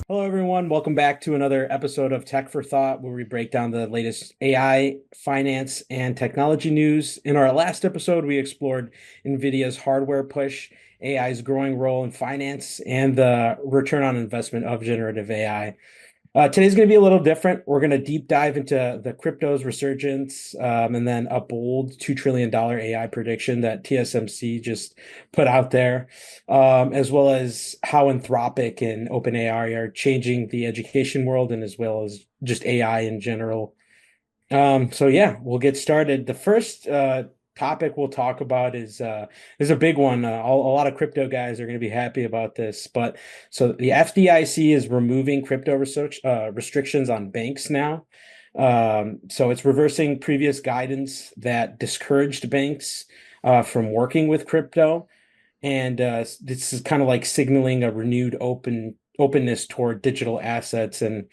Hello, everyone. Welcome back to another episode of Tech for Thought, where we break down the latest AI, finance, and technology news. In our last episode, we explored NVIDIA's hardware push, AI's growing role in finance, and the return on investment of generative AI. Today's going to be a little different. We're going to deep dive into the crypto's resurgence, and then a bold $2 trillion AI prediction that TSMC just put out there, as well as how Anthropic and OpenAI are changing the education world and as well as just AI in general. So yeah, we'll get started. The first topic we'll talk about is a big one. A lot of crypto guys are going to be happy about this, but so the FDIC is removing crypto research restrictions on banks now. So it's reversing previous guidance that discouraged banks from working with crypto, and this is kind of like signaling a renewed openness toward digital assets. And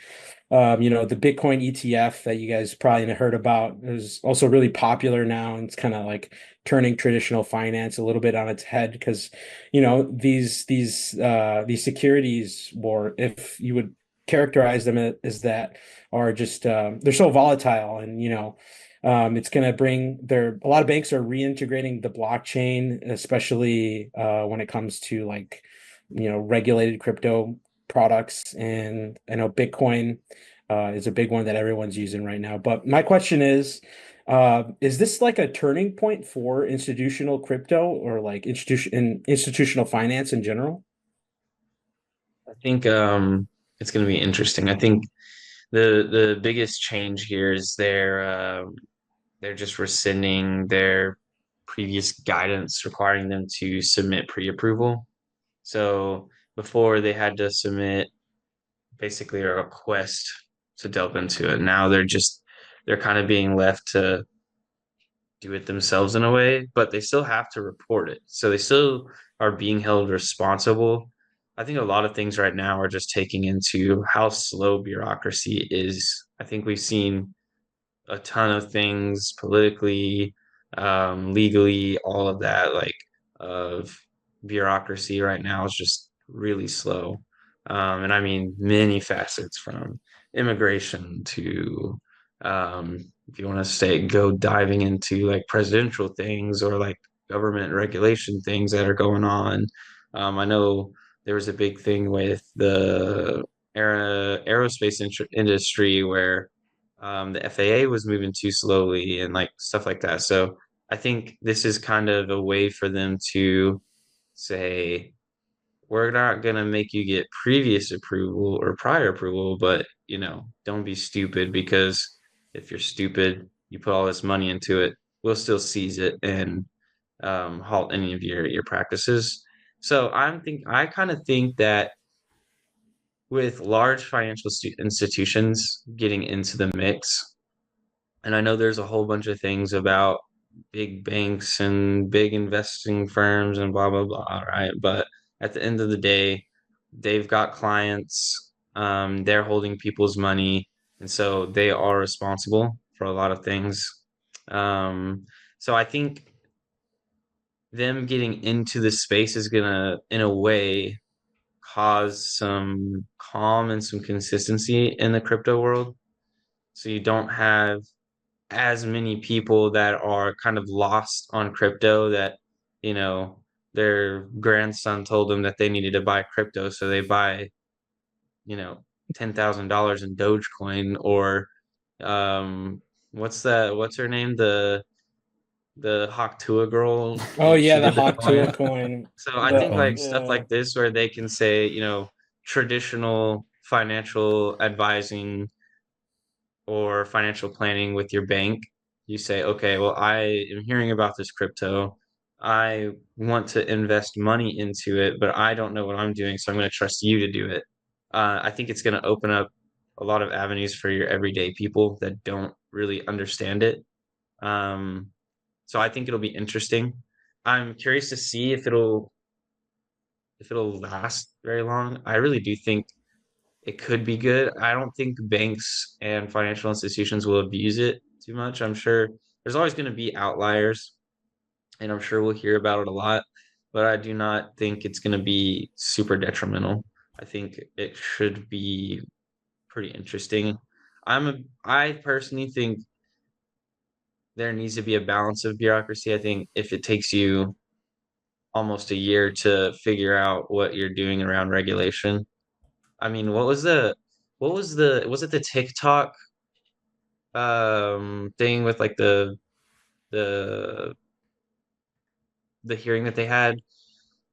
the Bitcoin ETF that you guys probably heard about is also really popular now, and it's kind of like turning traditional finance a little bit on its head because, these securities, or if you would characterize them as that, are just they're so volatile, and it's going to bring a lot of banks are reintegrating the blockchain, especially when it comes to like regulated crypto products. And I know Bitcoin is a big one that everyone's using right now. But my question is this like a turning point for institutional crypto, or like institutional finance in general? I think it's going to be interesting. I think the biggest change here is they're just rescinding their previous guidance requiring them to submit pre-approval. So before they had to submit basically a request to delve into it. Now they're kind of being left to do it themselves in a way, but they still have to report it. So they still are being held responsible. I think a lot of things right now are just taking into how slow bureaucracy is. I think we've seen a ton of things politically, legally, all of that, like of bureaucracy right now is just really slow. And I mean many facets from immigration to if you want to say go diving into like presidential things or like government regulation things that are going on. I know there was a big thing with the aerospace industry where the FAA was moving too slowly and like stuff like that. So I think this is kind of a way for them to say, we're not going to make you get previous approval or prior approval, but don't be stupid because if you're stupid, you put all this money into it, we'll still seize it and halt any of your practices. So I kind of think that with large financial institutions getting into the mix, and I know there's a whole bunch of things about big banks and big investing firms and blah, blah, blah, right? But at the end of the day, they've got clients, they're holding people's money, and so they are responsible for a lot of things. So I think them getting into this space is gonna, in a way, cause some calm and some consistency in the crypto world. So you don't have as many people that are kind of lost on crypto that, you know, their grandson told them that they needed to buy crypto, so they buy, $10,000 in Dogecoin or um what's her name? The Hawk Tuah girl, Oh she yeah, the did the Hawk coin. Tuah coin. So I think The like Bitcoin. stuff yeah. like this where they can say, traditional financial advising or financial planning with your bank, you say, okay, well, I am hearing about this crypto. I want to invest money into it, but I don't know what I'm doing, so I'm going to trust you to do it. I think it's going to open up a lot of avenues for your everyday people that don't really understand it. Um, so I think it'll be interesting. I'm curious to see if it'll last very long. I really do think it could be good. I don't think banks and financial institutions will abuse it too much. I'm sure there's always going to be outliers, and I'm sure we'll hear about it a lot, but I do not think it's going to be super detrimental. I think it should be pretty interesting. I personally think there needs to be a balance of bureaucracy. I think if it takes you almost a year to figure out what you're doing around regulation. I mean, was it the TikTok thing with like the the hearing that they had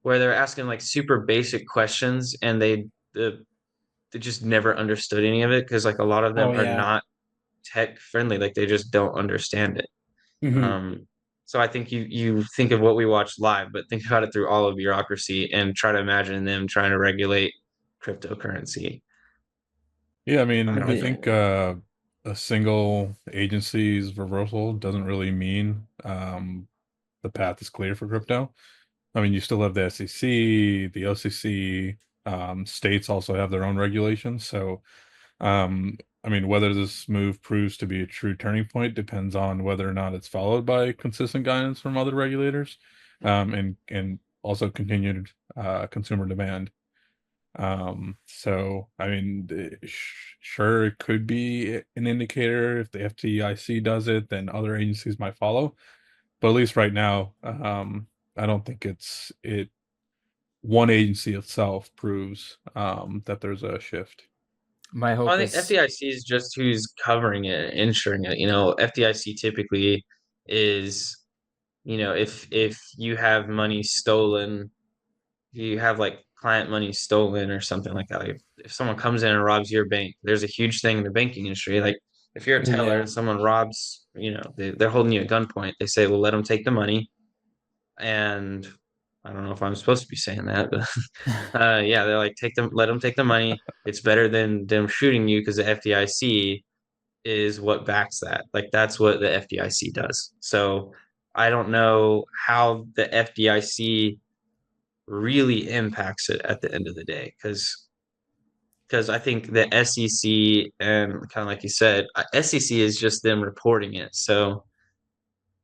where they're asking like super basic questions and they just never understood any of it because like a lot of them Oh are yeah. not tech friendly, like they just don't understand it. Hmm. Um, so I think you think of what we watch live, but think about it through all of bureaucracy and try to imagine them trying to regulate cryptocurrency. Yeah, I I mean, I don't. Yeah. think a single agency's reversal doesn't really mean the path is clear for crypto. I mean, you still have the SEC, the OCC, states also have their own regulations. So, I mean, whether this move proves to be a true turning point depends on whether or not it's followed by consistent guidance from other regulators, and also continued consumer demand. So I mean, sure, it could be an indicator. If the FDIC does it, then other agencies might follow. But at least right now, I don't think it one agency itself proves that there's a shift. My Well, hope I think is, FDIC is just who's covering it, insuring it. FDIC typically is, if you have money stolen, you have like client money stolen or something like that. Like if someone comes in and robs your bank, there's a huge thing in the banking industry. Like if you're a teller Yeah. and someone robs, they're holding you at gunpoint. They say, well, let them take the money. And I don't know if I'm supposed to be saying that, but yeah, they're like, let them take the money. It's better than them shooting you because the FDIC is what backs that. Like that's what the FDIC does. So I don't know how the FDIC really impacts it at the end of the day because I think the SEC and kind of like you said, SEC is just them reporting it. So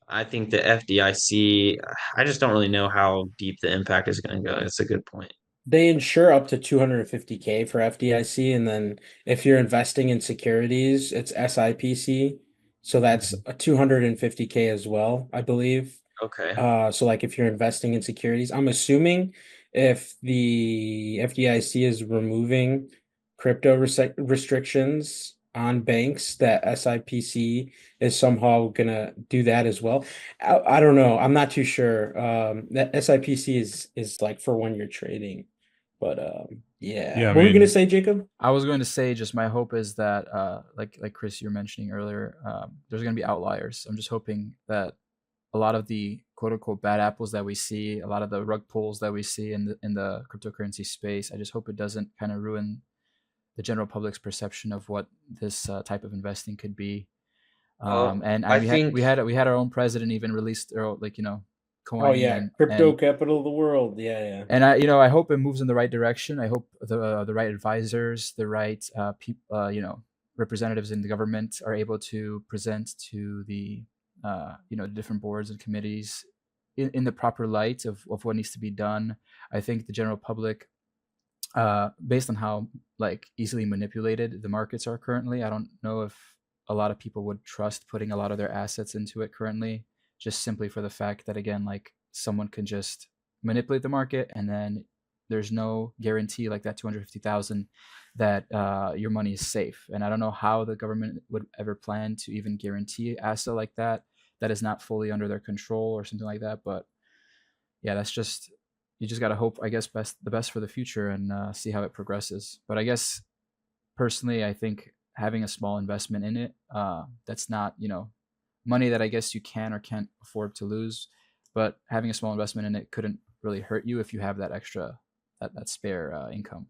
I think the FDIC, I just don't really know how deep the impact is going to go. It's a good point. They insure up to 250K for FDIC, and then if you're investing in securities, it's SIPC. So that's Mhm. a 250K as well, I believe. Okay. So like if you're investing in securities, I'm assuming if the FDIC is removing crypto restrictions on banks, that SIPC is somehow gonna do that as well. I don't know. I'm not too sure. That SIPC is like for when you're trading. But yeah. Yeah, I What were you gonna mean, say, Jacob? I was going to say, just my hope is that, like Chris, you were mentioning earlier, there's going to be outliers. I'm just hoping that a lot of the quote unquote bad apples that we see, a lot of the rug pulls that we see in the cryptocurrency space, I just hope it doesn't kind of ruin the general public's perception of what this type of investing could be. Well, And I we had think, we had our own president even released, or like, Oh coin yeah, and crypto capital of the world. Yeah, yeah. I hope it moves in the right direction. I hope the right advisors, the right representatives in the government are able to present to the different boards and committees in the proper light of what needs to be done. I think the general public, based on how like easily manipulated the markets are currently, I don't know if a lot of people would trust putting a lot of their assets into it currently, just simply for the fact that, again, like someone can just manipulate the market, and then there's no guarantee like that 250,000 that your money is safe. And I don't know how the government would ever plan to even guarantee an asset like that is not fully under their control or something like that. But yeah, that's just, you just gotta hope, I guess, the best for the future, and see how it progresses. But I guess personally, I think having a small investment in it, that's not money that I guess you can or can't afford to lose, but having a small investment in it couldn't really hurt you if you have that extra, that spare income.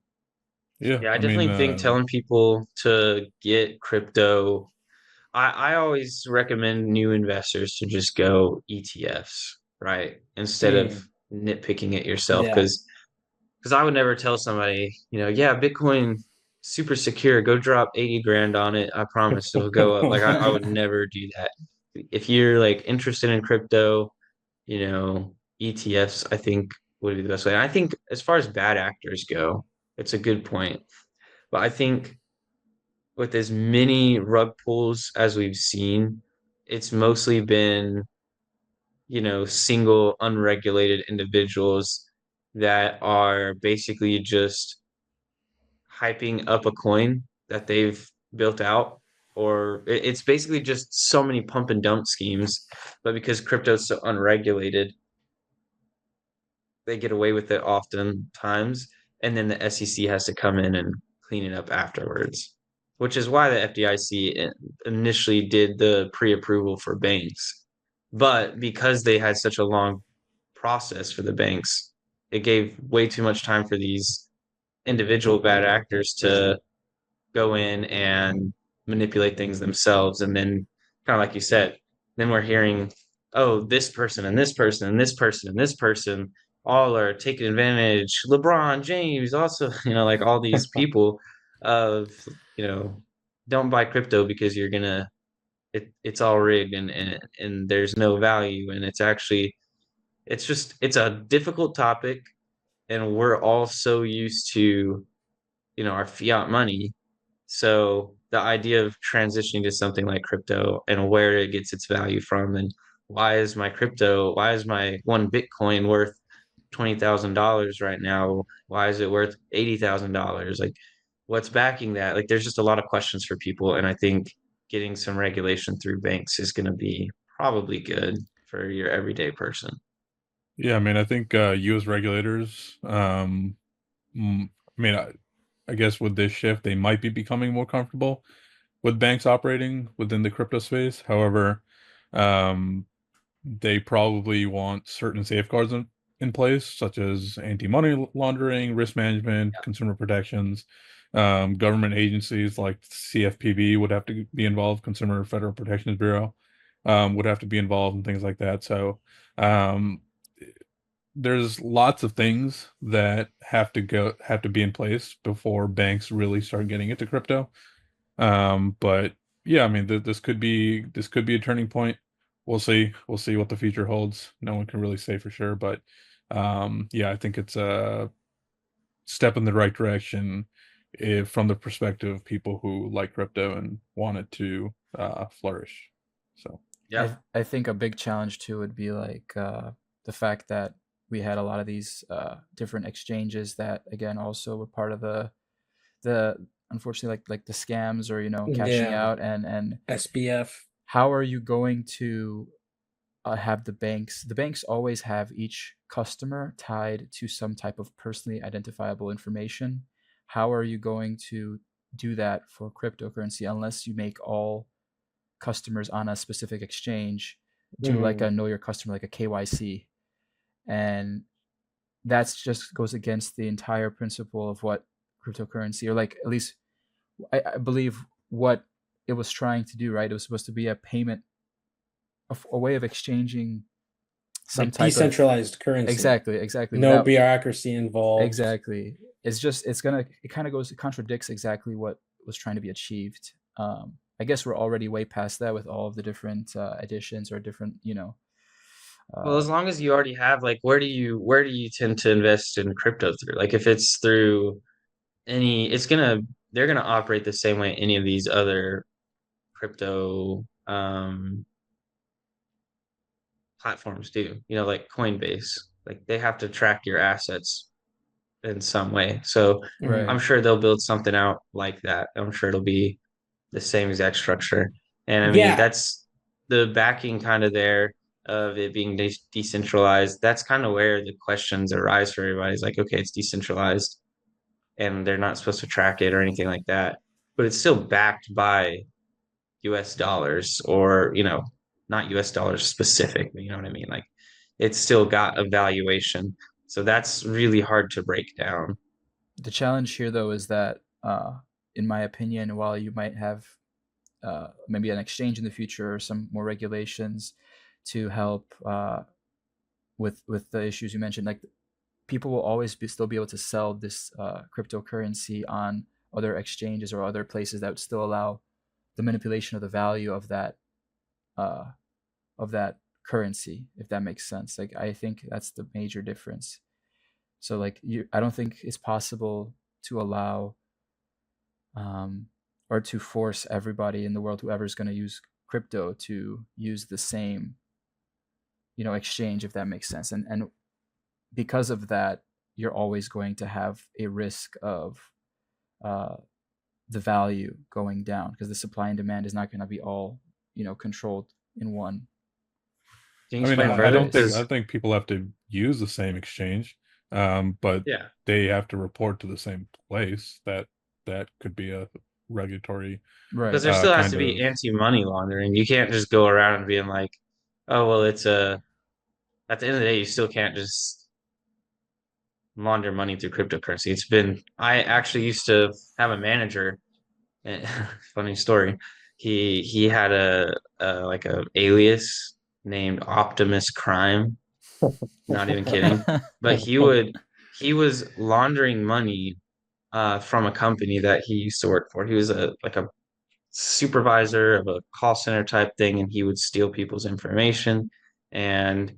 yeah, yeah, I I mean, definitely think telling people to get crypto, I always recommend new investors to just go ETFs, right? Instead of Mm, nitpicking it yourself, yeah. because I would never tell somebody, yeah, Bitcoin super secure, go drop 80 grand on it. I promise it'll go up. Like I would never do that. If you're like interested in crypto, ETFs, I think would be the best way. And I think as far as bad actors go, It's a good point. But I think with as many rug pulls as we've seen, it's mostly been, single unregulated individuals that are basically just hyping up a coin that they've built out, or it's basically just so many pump and dump schemes. But because crypto's so unregulated, they get away with it oftentimes, and then the SEC has to come in and clean it up afterwards, which is why the FDIC initially did the pre-approval for banks. But because they had such a long process for the banks, it gave way too much time for these individual bad actors to go in and manipulate things themselves. And then, kind of like you said, then we're hearing, oh, this person and this person and this person and this person all are taking advantage. LeBron James also, like all these people of, you know, don't buy crypto because you're gonna it's all rigged and there's no value, and it's a difficult topic, and we're all so used to, our fiat money. So the idea of transitioning to something like crypto and where it gets its value from, and why is my one Bitcoin worth $20,000 right now? Why is it worth $80,000? Like, what's backing that? Like, there's just a lot of questions for people, and I think getting some regulation through banks is going to be probably good for your everyday person. Yeah, I mean, I think U.S. regulators, I mean, I guess with this shift, they might be becoming more comfortable with banks operating within the crypto space. However, um, they probably want certain safeguards in place, such as anti-money laundering, risk management, consumer protections. Government agencies like CFPB would have to be involved, Consumer Federal Protections Bureau, would have to be involved and things like that. So, um, there's lots of things that have to be in place before banks really start getting into crypto. But yeah, I mean, this could be a turning point. We'll see. We'll see what the future holds. No one can really say for sure, but yeah, I think it's a step in the right direction if, from the perspective of people who like crypto and want it to flourish. So Yeah. I think a big challenge too would be like the fact that we had a lot of these different exchanges that again also were part of the unfortunately like the scams or cashing Yeah. out and SBF. how are you going to have the banks always have each customer tied to some type of personally identifiable information. How are you going to do that for cryptocurrency unless you make all customers on a specific exchange do like a know your customer, like a KYC? And that's just goes against the entire principle of what cryptocurrency, or like at least I believe what it was trying to do, right? It was supposed to be a payment, a way of exchanging some Like type of decentralized currency. exactly No without bureaucracy involved. exactly. It kind of goes, it contradicts exactly what was trying to be achieved. I guess we're already way past that with all of the different additions or different Well, uh, as long as you already have, like, where do you tend to invest in crypto through? Like, if it's through they're gonna operate the same way any of these other crypto platforms do. Like Coinbase, like they have to track your assets in some way. So right. I'm sure they'll build something out like that. I'm sure it'll be the same exact structure. And I mean, Yeah. that's the backing kind of there of it being decentralized. That's kind of where the questions arise for everybody. It's like, okay, it's decentralized and they're not supposed to track it or anything like that, but it's still backed by US dollars, or, not US dollars specific, but you know what I mean? Like, it's still got a valuation. So that's really hard to break down. The challenge here though is that in my opinion, while you might have maybe an exchange in the future or some more regulations to help with the issues you mentioned, like people will always still be able to sell this cryptocurrency on other exchanges or other places that would still allow the manipulation of the value uh, of that currency, if that makes sense. Like I think that's the major difference. So like I don't think it's possible to allow or to force everybody in the world, whoever's going to use crypto, to use the same, exchange, if that makes sense. And because of that, you're always going to have a risk of the value going down, because the supply and demand is not going to be all, controlled in one. Can you I mean, explain I further? don't think I 'Cause- think people have to use the same exchange, but yeah, they have to report to the same place. That could be a regulatory Right. because there still has kind to be of. anti-money laundering. You can't just go around and being like, oh, well, it's a, at the end of the day, you still can't just launder money through cryptocurrency. I actually used to have a manager, and funny story. He had a like a alias named Optimus Crime. Not even kidding. But he was laundering money from a company that he used to work for. He was a supervisor of a call center type thing, and he would steal people's information and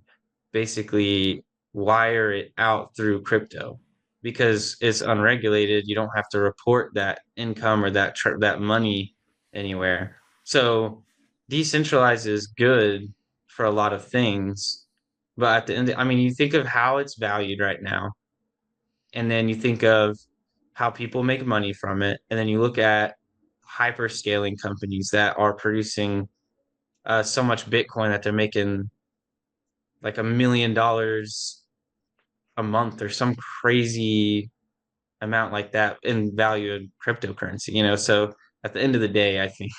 basically wire it out through crypto because it's unregulated. You don't have to report that income or that money anywhere. So decentralized is good for a lot of things, but at the end, I mean, you think of how it's valued right now, and then you think of how people make money from it, and then you look at hyper scaling companies that are producing so much Bitcoin that they're making like $1 million a month or some crazy amount like that in value in cryptocurrency, So at the end of the day, I think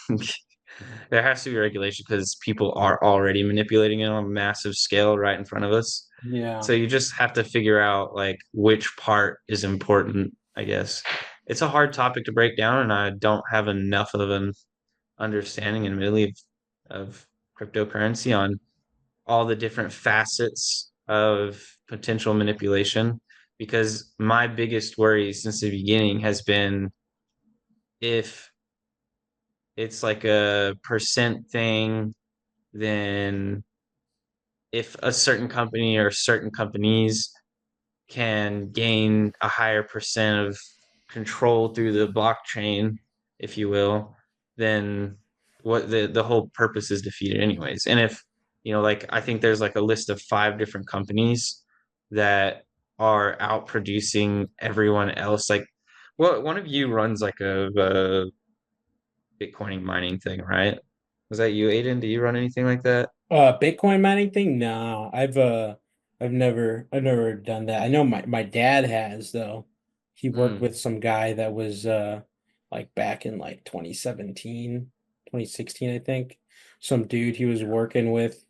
there has to be regulation because people are already manipulating it on a massive scale right in front of us. Yeah. So you just have to figure out like which part is important, I guess. It's a hard topic to break down, and I don't have enough of an understanding, admittedly, of cryptocurrency on all the different facets of potential manipulation. Because my biggest worry since the beginning has been if it's like a percent thing, then if a certain company or certain companies can gain a higher percent of control through the blockchain, if you will, then what the whole purpose is defeated anyways. And if, like I think there's like a list of 5 different companies that are out producing everyone else. Like, well, one of you runs like a Bitcoin mining thing, right? Was that you, Aiden? Do you run anything like that? Bitcoin mining thing? No, I've never done that. I know my dad has though. He worked Mm. with some guy that was like back in like 2017, 2016, I think. Some dude he was working with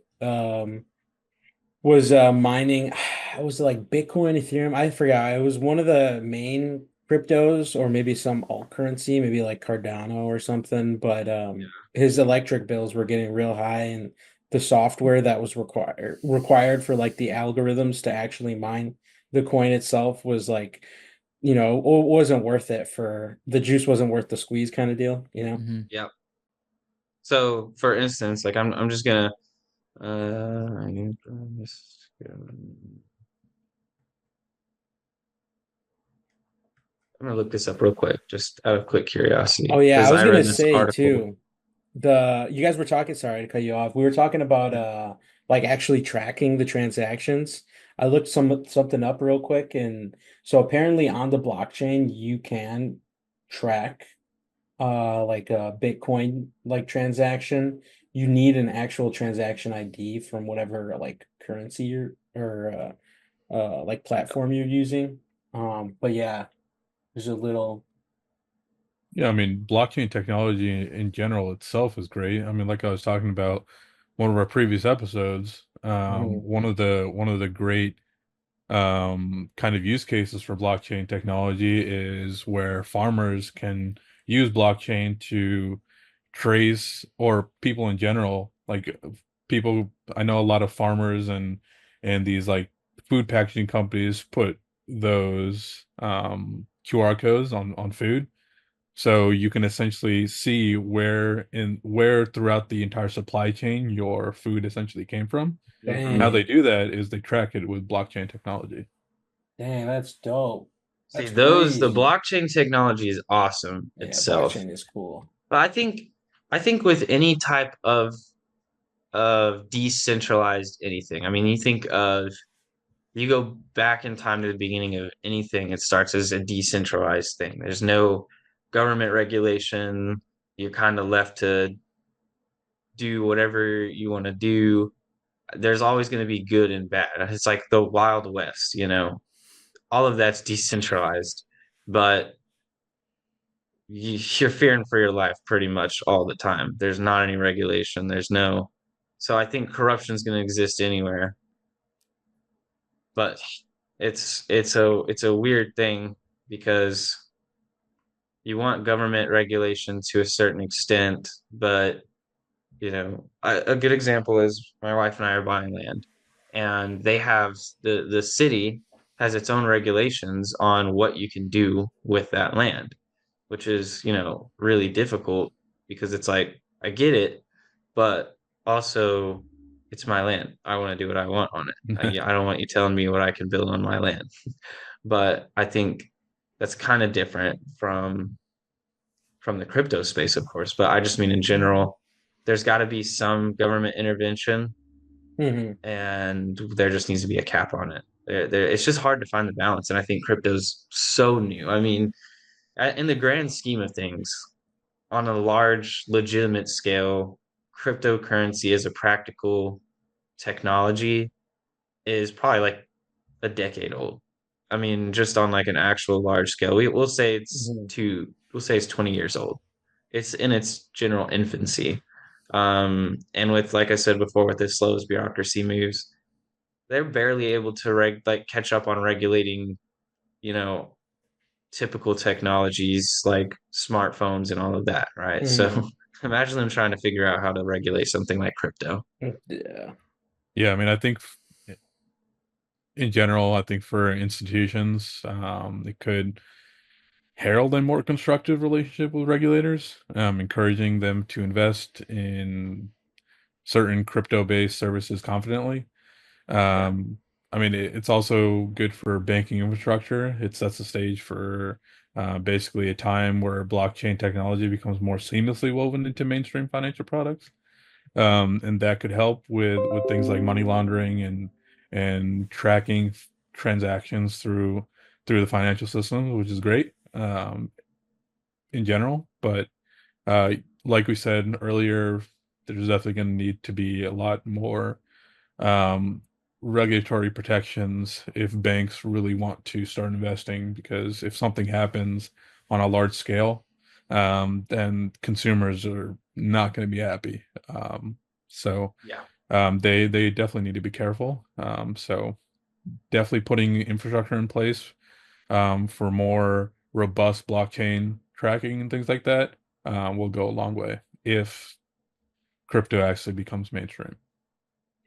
was mining. Was it like Bitcoin, Ethereum? I forgot. It was one of the main cryptos, or maybe some alt currency, maybe like Cardano or something. But his electric bills were getting real high, and the software that was required for like the algorithms to actually mine the coin itself was like, wasn't worth it for the juice wasn't worth the squeeze kind of deal, you know? Mm-hmm. Yeah. So for instance, like I'm just gonna I'm gonna look this up real quick, just out of quick Oh curiosity, yeah, I because was I gonna read this say article. too. You guys were talking, sorry to cut you off. We were talking about like actually tracking the transactions. I looked something up real quick, and so apparently on the blockchain you can track like a Bitcoin like transaction. You need an actual transaction ID from whatever like currency you're or like platform you're using. But yeah, there's a little Yeah, I mean, blockchain technology in general itself is great. I mean, like I was talking about one of our previous episodes, Mhm. one of the great kind of use cases for blockchain technology is where farmers can use blockchain to trace, or people in general, like people, I know a lot of farmers and these like food packaging companies put those QR codes on food, so you can essentially see where throughout the entire supply chain your food essentially came from. How they Dang, do that is they track it with blockchain technology. dang, that's dope. See, That's the crazy. blockchain technology is awesome Yeah, itself. blockchain is cool. But I think with any type of decentralized anything, I mean, you go back in time to the beginning of anything, it starts as a decentralized thing. There's no government regulation. You're kind of left to do whatever you want to do. There's always going to be good and bad. It's like the Wild West, all of that's decentralized, but you're fearing for your life pretty much all the time. There's not any regulation. So I think corruption is going to exist anywhere, but it's a weird thing because you want government regulation to a certain extent, but a good example is my wife and I are buying land, and they have the city has its own regulations on what you can do with that land, which is, really difficult because it's like I get it, but also it's my land. I want to do what I want on it. I don't want you telling me what I can build on my land. But I think that's kind of different from the crypto space, of course. But I just mean in general, there's got to be some government intervention, Hmm. and there just needs to be a cap on it. It's just hard to find the balance, and I think crypto's so new. I mean, in the grand scheme of things, on a large, legitimate scale, cryptocurrency as a practical technology is probably like a decade old. I mean, just on like an actual large scale, Hmm. we'll say it's 20 years old. It's in its general infancy. And with, like I said before, with as slow as bureaucracy moves, they're barely able to catch up on regulating, you know, typical technologies like smartphones and all of that, right? Hmm. So imagine them trying to figure out how to regulate something like crypto. Yeah. Yeah, I mean, I think in general, I think for institutions, it could herald a more constructive relationship with regulators, encouraging them to invest in certain crypto-based services confidently. Yeah. Um, I mean, it's also good for banking infrastructure. It sets the stage for basically a time where blockchain technology becomes more seamlessly woven into mainstream financial products, and that could help with things like money laundering and tracking transactions through the financial system, which is great in general. But uh, like we said earlier, there's definitely going to need to be a lot more um, regulatory protections if banks really want to start investing, because if something happens on a large scale, then consumers are not going to be happy. So Yeah. they definitely need to be careful. So definitely putting infrastructure in place for more robust blockchain tracking and things like that will go a long way if crypto actually becomes mainstream.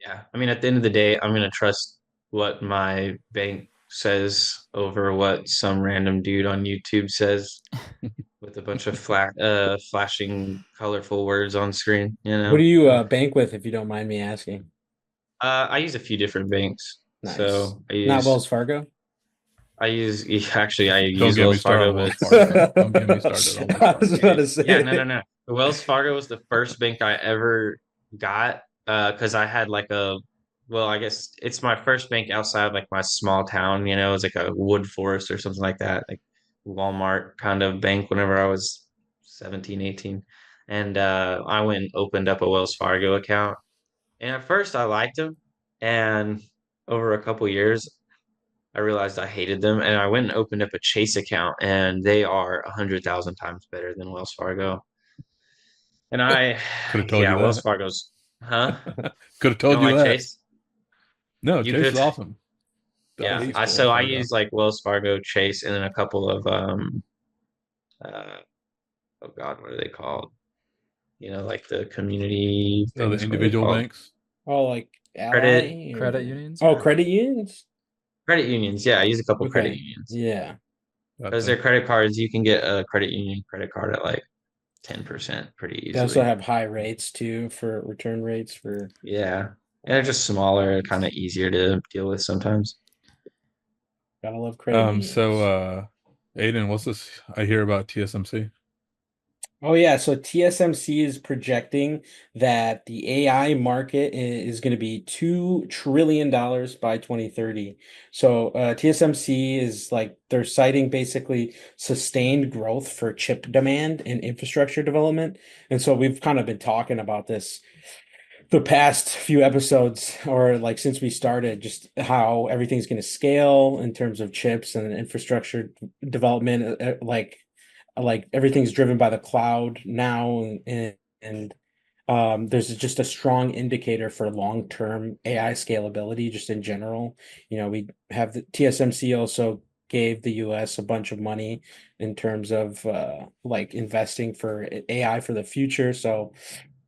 Yeah. I mean, at the end of the day, I'm going to trust what my bank says over what some random dude on YouTube says with a bunch of flashing colorful words on screen, you What do know? you bank with, if you don't mind me asking? I use a few different banks. Nice. So Not Wells Fargo? actually, I Don't use get me Wells started Fargo, on but Wells it's, Fargo. Don't get me started on Wells I was Fargo. about to yeah, no, no, say. no. Wells Fargo was the first bank I ever got because I had well, I guess it's my first bank outside like my small town, it was like a wood forest or something like that, like Walmart kind of bank whenever I was 17, 18. And I went and opened up a Wells Fargo account. And at first I liked them, and over a couple years I realized I hated them, and I went and opened up a Chase account, and they are 100,000 times better than Wells Fargo. And Could have told yeah, you Wells that. Fargo's, huh? Could have You told don't you like that. Chase? No, You Chase is could, awesome. I yeah. hate I Wells so I Fargo. use like Wells Fargo, Chase, and then a couple of uh, oh God, what are they called? Like the community Oh, the things. What are they individual called? banks. Oh, like Credit Ally Credit or unions. oh, credit unions? credit unions. Yeah, I use a couple credit Okay. unions Yeah. because Gotcha. their credit cards. You can get a credit union credit card at like 10% pretty They also easily. have high rates too for return rates for Yeah. And they're just smaller, kind of easier to deal with sometimes. Gotta love credit unions. Aiden, what's this I hear about TSMC? Oh yeah, so TSMC is projecting that the AI market is going to be $2 trillion by 2030. So TSMC is like they're citing basically sustained growth for chip demand and infrastructure development. And so we've kind of been talking about this the past few episodes, or like since we started, just how everything's going to scale in terms of chips and infrastructure development, like everything's driven by the cloud now, and there's just a strong indicator for long-term AI scalability just in general. We have the TSMC also gave the US a bunch of money in terms of like investing for AI for the future. So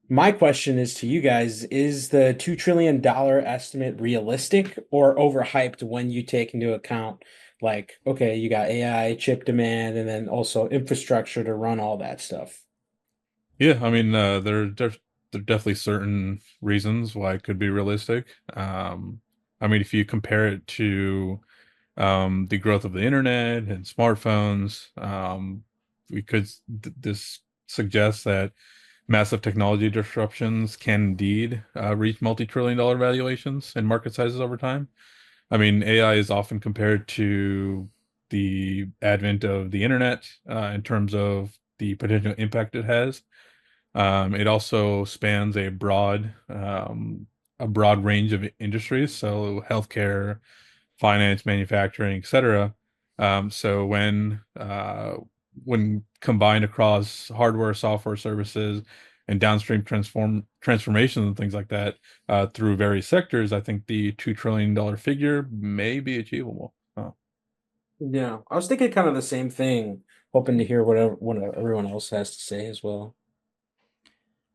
my question is to you guys, is the $2 trillion estimate realistic or overhyped when you take into account, like, okay, you got AI, chip demand, and then also infrastructure to run all that stuff? Yeah, I mean, there are definitely certain reasons why it could be realistic. I mean, if you compare it to the growth of the internet and smartphones, we could this suggests that massive technology disruptions can indeed reach multi-trillion-dollar valuations and market sizes over time. I mean, AI is often compared to the advent of the internet in terms of the potential impact it has. It also spans a broad range of industries, so healthcare, finance, manufacturing, etc. So when combined across hardware, software services, and downstream transformations and things like that through various sectors, I think the $2 trillion figure may be achievable. Yeah, I was thinking kind of the same thing, hoping to hear what everyone else has to say as well.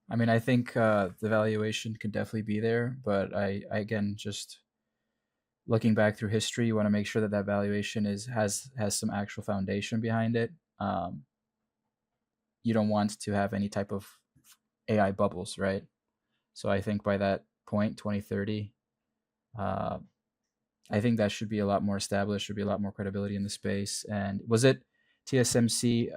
I mean, I think the valuation could definitely be there, but I again just looking back through history, you want to make sure that that valuation has some actual foundation behind it. Um, you don't want to have any type of AI bubbles, right? So I think by that point, 2030, uh, I think that should be a lot more established, should be a lot more credibility in the space. And was it TSMC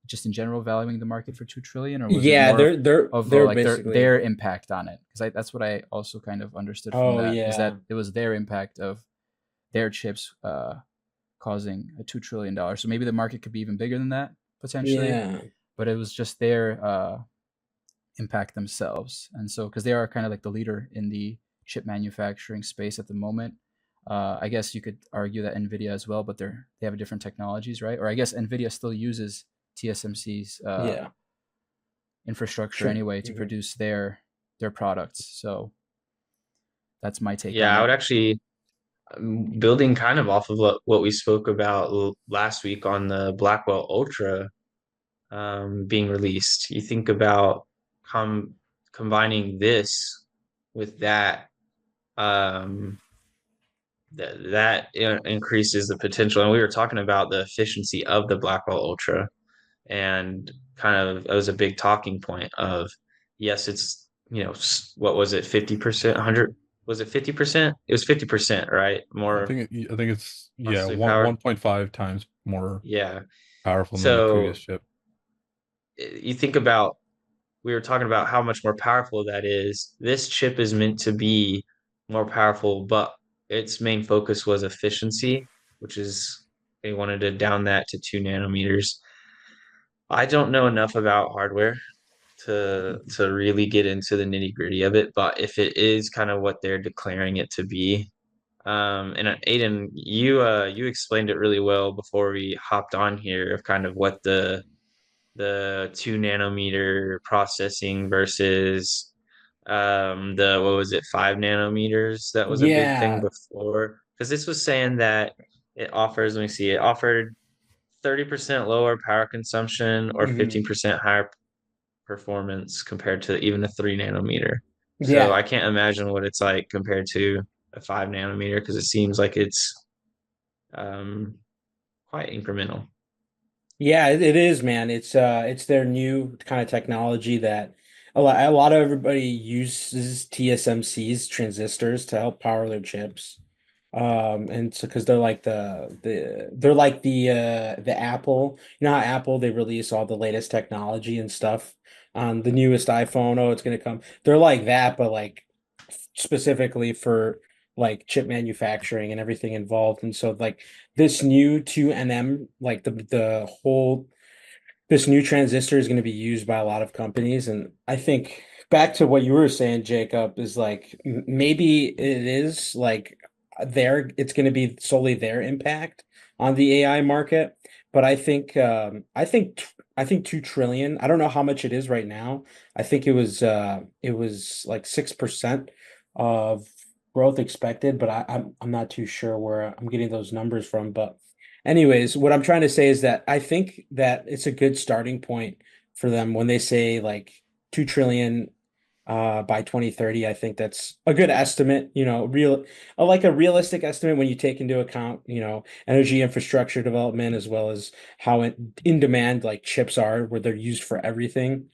just in general valuing the market for 2 trillion, or was it Yeah, more of they're like basically. their impact on it? Because that's what I also kind of understood from Oh that, is that yeah, it was their impact of their chips causing a $2 trillion. So maybe the market could be even bigger than that potentially, yeah, but it was just their impact themselves. And so, because they are kind of like the leader in the chip manufacturing space at the moment, I guess you could argue that Nvidia as well, but they have different technologies, right? Or I guess Nvidia still uses TSMC's yeah. infrastructure Sure. anyway to produce their products. So that's my take on Yeah, I it. would actually building kind of off of what we spoke about last week on the Blackwell Ultra being released. You think about com combining this with that, um, that increases the potential. And we were talking about the efficiency of the Blackwell Ultra, and kind of it was a big talking point of yes, it's what was it, 50%, 100, was it 50%? It was 50%, right? More I think it's yeah, processing power. 1.5 times more Yeah. powerful than the previous So chip. you think about, we were talking about how much more powerful that is. This chip is meant to be more powerful, but its main focus was efficiency, which is they wanted to down that to 2 nanometers. I don't know enough about hardware to really get into the nitty-gritty of it, but if it is kind of what they're declaring it to be, and Aiden, you explained it really well before we hopped on here of kind of what the 2 nanometer processing versus the what was it, 5 nanometers, that was a big thing Yeah. before, because this was saying that it offers, let me see, it offered 30% lower power consumption or Mhm. 15% higher performance compared to even a 3 nanometer. So Yeah. I can't imagine what it's like compared to a 5 nanometer, because it seems like it's um, quite incremental. Yeah, it is, man. It's their new kind of technology that a lot of everybody uses TSMC's transistors to help power their chips. And so because they're like they're like the Apple, you know how Apple they release all the latest technology and stuff on the newest iPhone. Oh, it's gonna come. They're like that, but like specifically for like chip manufacturing and everything involved. And so like this new 2nm, like the whole this new transistor is going to be used by a lot of companies. And I think back to what you were saying, Jacob, is like maybe it is like it's going to be solely their impact on the AI market. But I think 2 trillion, I don't know how much it is right now. I think it was like 6% of growth expected, but I'm not too sure where I'm getting those numbers from. But anyways, what I'm trying to say is that I think that it's a good starting point for them when they say like 2 trillion by 2030. I think that's a good estimate, like a realistic estimate when you take into account, energy infrastructure development as well as how in demand like chips are, where they're used for everything.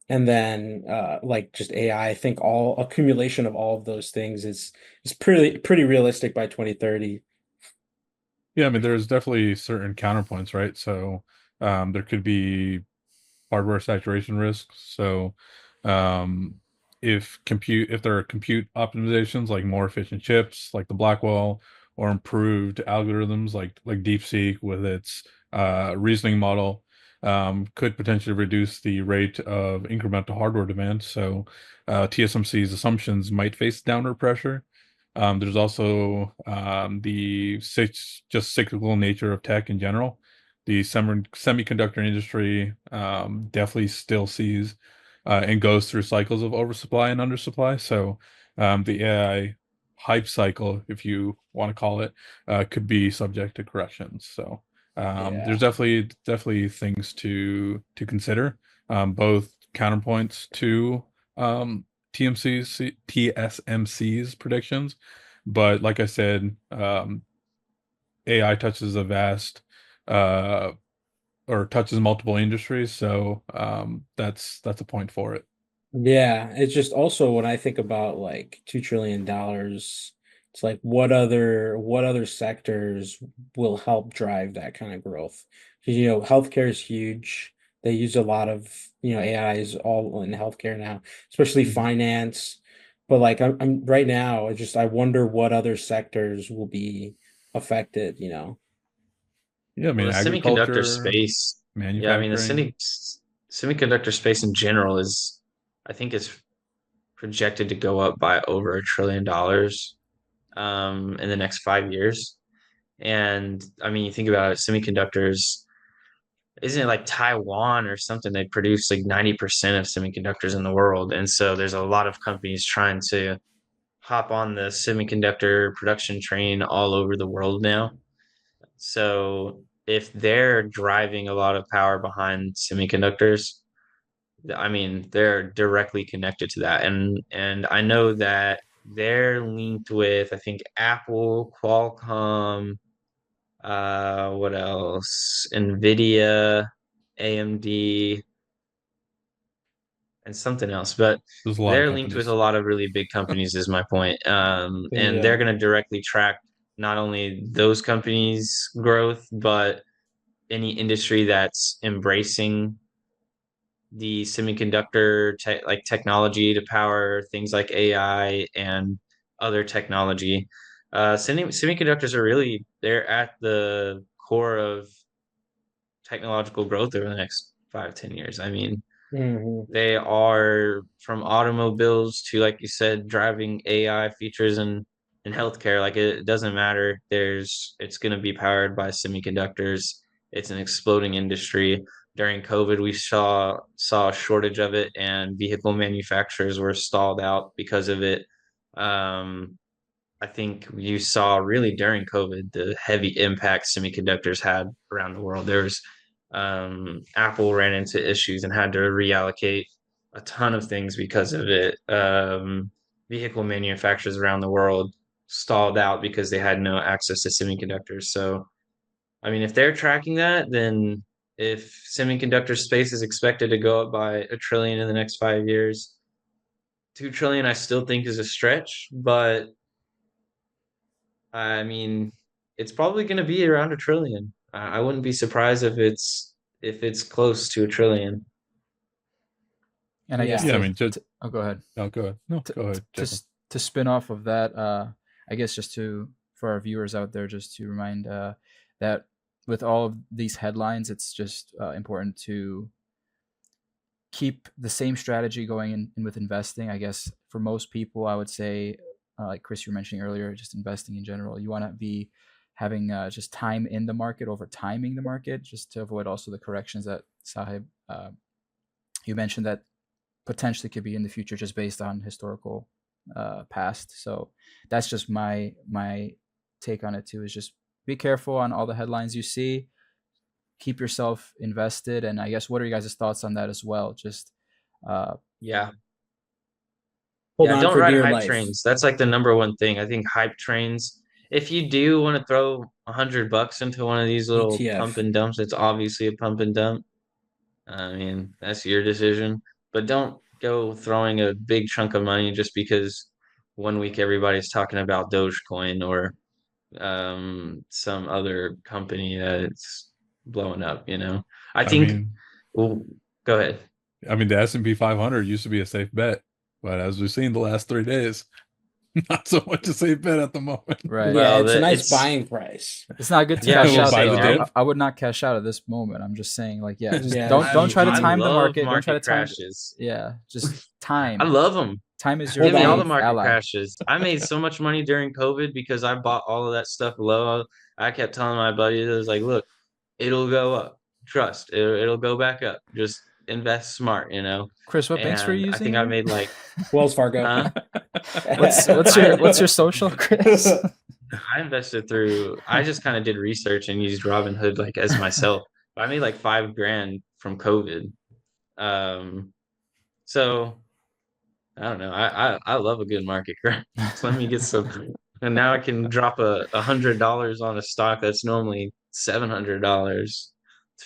And then like just AI, I think all accumulation of all of those things is pretty realistic by 2030. Yeah, I mean, there's definitely certain counterpoints, right? So there could be hardware saturation risks. So um, if there are compute optimizations like more efficient chips like the Blackwell, or improved algorithms like DeepSeek with its reasoning model, could potentially reduce the rate of incremental hardware demand. So TSMC's assumptions might face downward pressure. There's also just cyclical nature of tech in general. The semiconductor industry definitely still sees and goes through cycles of oversupply and undersupply. So the AI hype cycle, if you want to call it, could be subject to corrections. So there's Yeah. definitely things to consider, both counterpoints to TSMC's predictions. But like I said, AI touches a vast uh, or touches multiple industries, so that's a point for it. Yeah, it's just also when I think about like $2 trillion, it's like what other sectors will help drive that kind of growth? Because healthcare is huge. They use a lot of AI is all in healthcare now, especially Mhm. finance. But like I'm right now, I wonder what other sectors will be affected. Yeah, I Well, mean, the semiconductor agriculture, space, yeah, I mean, the manufacturing. semiconductor space in general I think, is projected to go up by over $1 trillion in the next 5 years. And I mean, you think about it, semiconductors, isn't it like Taiwan or something? They produce like 90% of semiconductors in the world. And so there's a lot of companies trying to hop on the semiconductor production train all over the world now. So if they're driving a lot of power behind semiconductors, I mean, they're directly connected to that. And I know that they're linked with, I think, Apple, Qualcomm, what else? Nvidia, AMD, and something else. But There's a lot of they're linked with a companies. lot of really big companies, is my point. And they're Yeah. going to directly track not only those companies' growth, but any industry that's embracing the technology to power things like AI and other technology. Semiconductors are really they're at the core of technological growth over the next 5, 10 years. I mean, Hmm. they are from automobiles to, like you said, driving AI features in healthcare. Like it doesn't matter. It's going to be powered by semiconductors. It's an exploding industry. During COVID, we saw a shortage of it, and vehicle manufacturers were stalled out because of it. Um, I think you saw really during COVID the heavy impact semiconductors had around the world. Apple ran into issues and had to reallocate a ton of things because of it. Vehicle manufacturers around the world stalled out because they had no access to semiconductors. So, I mean, if they're tracking that, then if semiconductor space is expected to go up by $1 trillion in the next 5 years, 2 trillion I still think is a stretch, but I mean, it's probably going to be around a trillion. I wouldn't be surprised if it's close to a trillion. And I guess Yeah. Yeah, I mean, just oh, go ahead. no, go ahead. No, To, go ahead, to, Jacob. to spin off of that, I guess just to for our viewers out there, just to remind that with all of these headlines, it's just important to keep the same strategy going in with investing. I guess for most people, I would say, like Chris, you were mentioning earlier, just investing in general, you want to be having just time in the market over timing the market, just to avoid also the corrections that Sahib you mentioned that potentially could be in the future just based on historical past. So that's just my take on it too. Is just be careful on all the headlines you see. Keep yourself invested, and I guess what are you guys' thoughts on that as well? Just Yeah. Hold Yeah, on don't for ride dear hype life. trains. That's like the number one thing. I think hype trains, if you do want to throw $100 into one of these little pump ETF. and dumps, it's obviously a pump and dump. I mean, that's your decision. But don't go throwing a big chunk of money just because one week everybody's talking about Dogecoin or some other company that's blowing up, you know. I I think, mean, well, go ahead. the S&P 500 used to be a safe bet, but as we've seen the last 3 days, not so much a safe bet at the moment. right. Yeah, Well, it's a nice it's buying price. It's not good to yeah, I was cash gonna out Buy say, the though. dip. I would not cash out at this moment. I'm just saying, like, yeah, just Yeah, don't try to I time the love market. Don't try market to time. crashes. Yeah, just I time. love them. Time is your Give Hold me all the on. only market ally. crashes. I made so much money during COVID because I bought all of that stuff low. I kept telling my buddies, I was like, look, it'll go up. Trust, it'll go back up. Just invest smart, you know? Chris, what banks were you And I using think I again? made like, Wells Fargo. huh? What's your social, Chris? I invested through, I just kind of did research and used Robinhood like as myself. I made like 5 grand from COVID. Um, so I don't know. I love a good market crash. Let me get some, and now I can drop $100 on a stock that's normally $700. It's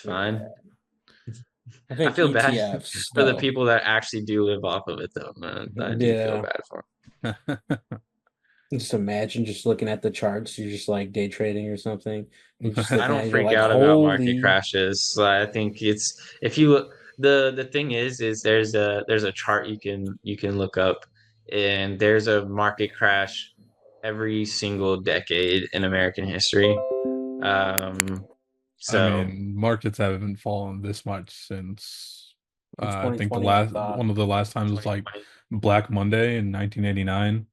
fine. I I think feel bad ETFs for the though. people that actually do live off of it, though, man. I do feel Yeah. bad for Just imagine just looking at the charts, you're just like day trading or something. You're just them. I looking at don't it, you're freak like, out about market holy. crashes. I think it's if you the thing is there's a chart you can look up, and there's a market crash every single decade in American history. Um, I so mean, markets haven't fallen this much since In I think the 2020, I last thought. one of the last times was like 2020. Black Monday in 1989.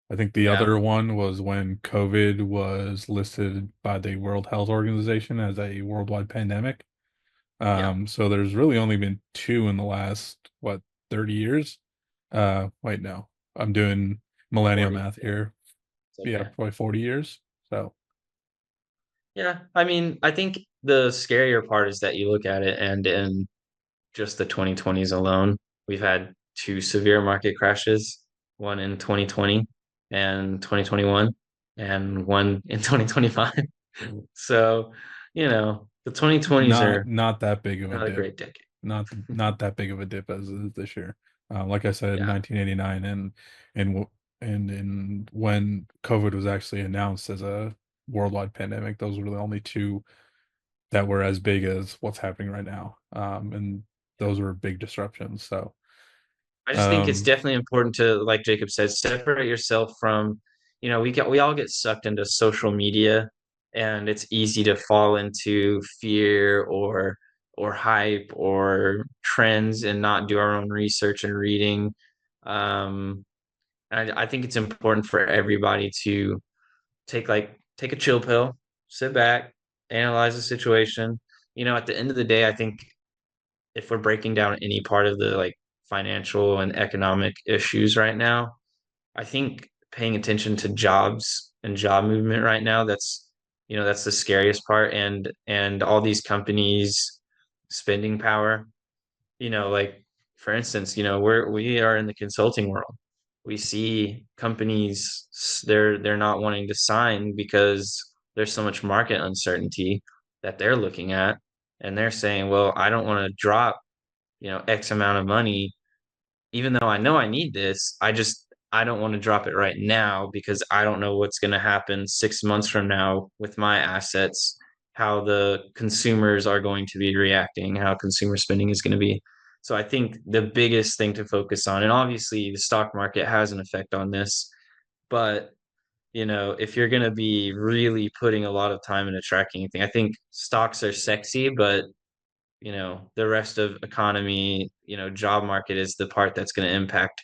I think the Yeah, other one was when COVID was listed by the World Health Organization as a worldwide pandemic. yeah. So there's really only been two in the last, what, 30 years? Wait, no, I'm doing millennial 40. math Yeah, here. it's Yeah, okay. probably 40 years. So, Yeah, I mean, I think the scarier part is that you look at it, and in just the 2020s alone, we've had two severe market crashes, one in 2020 and 2021, and one in 2025. So, the 2020s are not that big of a not a dip. great decade. Not that big of a dip as is this year. Like I said, Yeah. 1989 and and when COVID was actually announced as a worldwide pandemic, those were the only two that were as big as what's happening right now. And those were big disruptions. So, I just think it's um, definitely important to, like Jacob said, separate yourself from, we all get sucked into social media, and it's easy to fall into fear or hype or trends and not do our own research and reading. Um, and I think it's important for everybody to take a chill pill, sit back, analyze the situation. At the end of the day, I think if we're breaking down any part of the like financial and economic issues right now, I think paying attention to jobs and job movement right now, that's the scariest part, and all these companies spending power, like for instance, we are in the consulting world. We see companies they're not wanting to sign because there's so much market uncertainty that they're looking at, and they're saying, well, I don't want to drop X amount of money, even though I know I need this. I don't want to drop it right now because I don't know what's going to happen 6 months from now with my assets, how the consumers are going to be reacting, how consumer spending is going to be. So I think the biggest thing to focus on, and obviously the stock market has an effect on this, but if you're going to be really putting a lot of time into tracking anything, I think stocks are sexy, but the rest of economy, job market is the part that's going to impact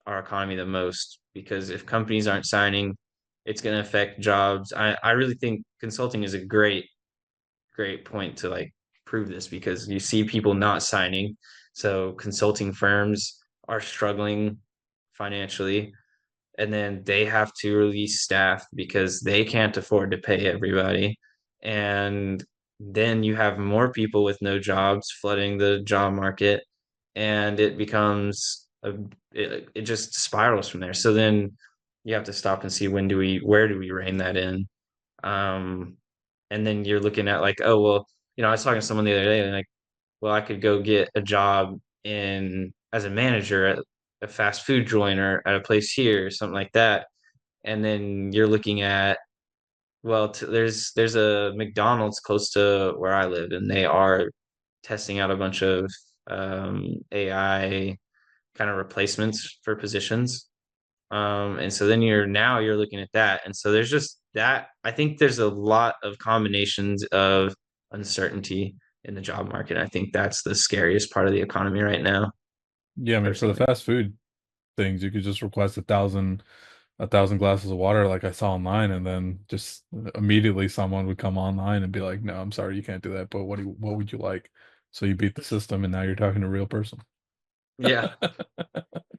our economy the most because if companies aren't signing, it's going to affect jobs. I really think consulting is a great point to like prove this because you see people not signing. So consulting firms are struggling financially and then they have to release staff because they can't afford to pay everybody. And then you have more people with no jobs flooding the job market, and it becomes it just spirals from there. So then you have to stop and see where do we rein that in? Um, and then you're looking at like, oh well, I was talking to someone the other day, and like, well, I could go get a job in as a manager at a fast food joint or at a place here or something like that. And then you're looking at, well, there's a McDonald's close to where I live, and they are testing out a bunch of AI kind of replacements for positions. And so then you're looking at that. And so there's just that. I think there's a lot of combinations of uncertainty in the job market. I think that's the scariest part of the economy right now, Yeah, I mean, for the personally. fast food things, you could just request a thousand glasses of water, like I saw online, and then just immediately someone would come online and be like, "No, I'm sorry, you can't do that. But what would you like?" So you beat the system, and now you're talking to a real person. Yeah.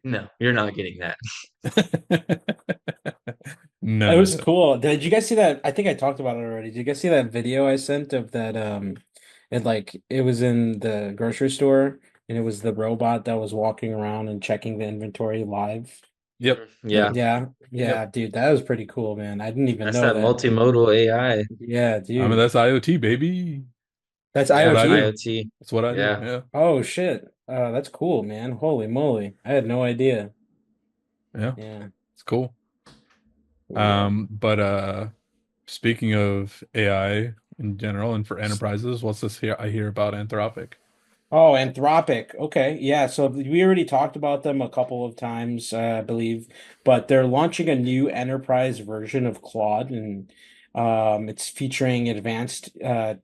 No, you're not getting that. It None of was it. cool. Did you guys see that? I think I talked about it already. Did you guys see that video I sent of that? It was in the grocery store and it was the robot that was walking around and checking the inventory live. Yep. Yep. Yeah. Yeah, Yep. yeah, dude, that was pretty cool, man. I didn't even That's know that that. multimodal AI. Yeah, I mean, dude. that's IoT, baby. That's That's Yeah, what I do. IoT? IoT. That's what I do. Yeah. Yeah. Oh shit. That's cool, man. Holy moly. I had no idea. Yeah. Yeah. It's cool. Yeah. But speaking of AI in general and for enterprises, what's this here I hear about Anthropic? Oh, Anthropic. Okay. Yeah. So we already talked about them a couple of times, I believe, but they're launching a new enterprise version of Claude, and it's featuring advanced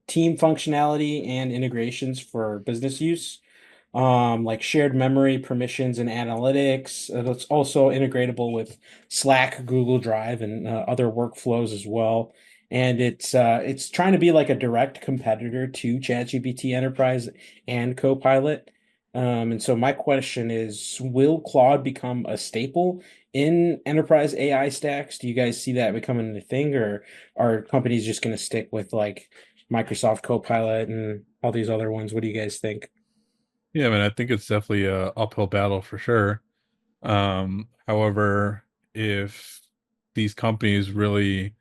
team functionality and integrations for business use, like shared memory, permissions, and analytics. It's also integratable with Slack, Google Drive, and other workflows as well. And it's trying to be like a direct competitor to ChatGPT Enterprise and Copilot. And so my question is, will Claude become a staple in enterprise AI stacks? Do you guys see that becoming a thing, or are companies just going to stick with like Microsoft Copilot and all these other ones? What do you guys think? Yeah, I mean, I think it's definitely a uphill battle for sure. However, if these companies really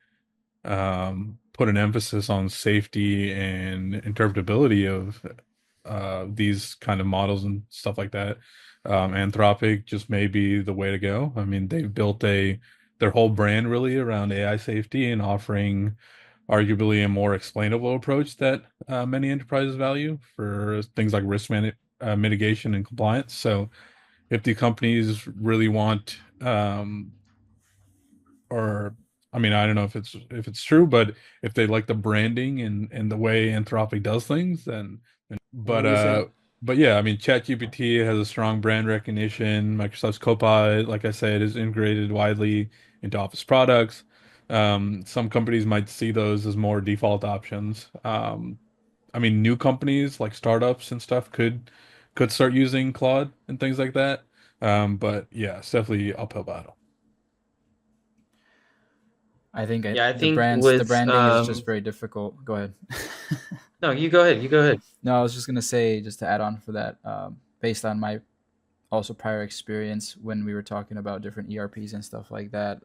put an emphasis on safety and interpretability of these kind of models and stuff like that, Anthropic just may be the way to go. I mean, they've built their whole brand really around AI safety and offering arguably a more explainable approach that many enterprises value for things like mitigation and compliance. So if the companies really want or I mean, I don't know if it's true, but if they like the branding and the way Anthropic does things, then What but do you think? but yeah, I mean, ChatGPT has a strong brand recognition. Microsoft's Copilot, like I said, is integrated widely into Office products. Some companies might see those as more default options. I mean, new companies like startups and stuff could start using Claude and things like that. But yeah, it's definitely uphill battle. I think Yeah, I think the with branding is just very difficult. Go ahead. no, you go ahead. You go ahead. No, I was just gonna say, just to add on for that, based on my also prior experience when we were talking about different ERPs and stuff like that,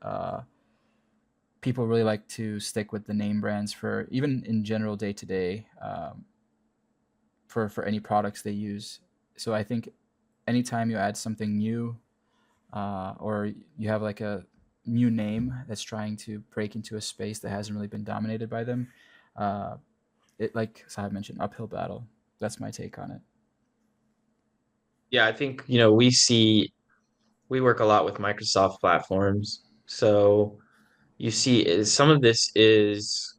people really like to stick with the name brands for even in general day to day, for any products they use. So I think anytime you add something new, or you have like a new name that's trying to break into a space that hasn't really been dominated by them, uh, it, like Sahib mentioned, uphill battle. That's my take on it. Yeah, I think, we work a lot with Microsoft platforms. So you see some of this is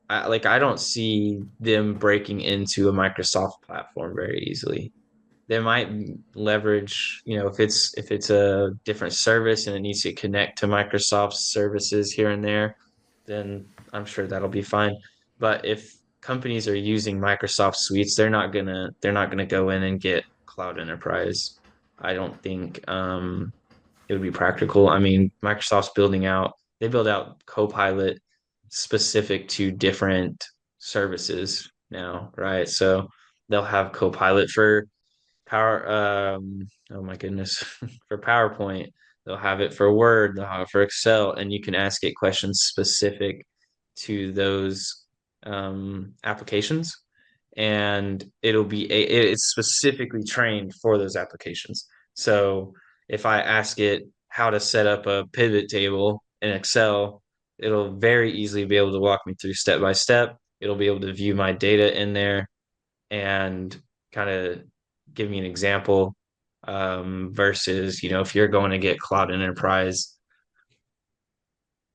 like I don't see them breaking into a Microsoft platform very easily. They might leverage, if it's a different service and it needs to connect to Microsoft's services here and there, then I'm sure that'll be fine. But if companies are using Microsoft suites, they're not gonna go in and get Cloud Enterprise. I don't think it would be practical. I mean, they build out Copilot specific to different services now, right? So they'll have Copilot for Power, oh my goodness, for PowerPoint. They'll have it for Word, they'll have it for Excel, and you can ask it questions specific to those applications. And it's specifically trained for those applications. So if I ask it how to set up a pivot table in Excel, it'll very easily be able to walk me through step by step. It'll be able to view my data in there and kind of give me an example, versus, if you're going to get Cloud Enterprise,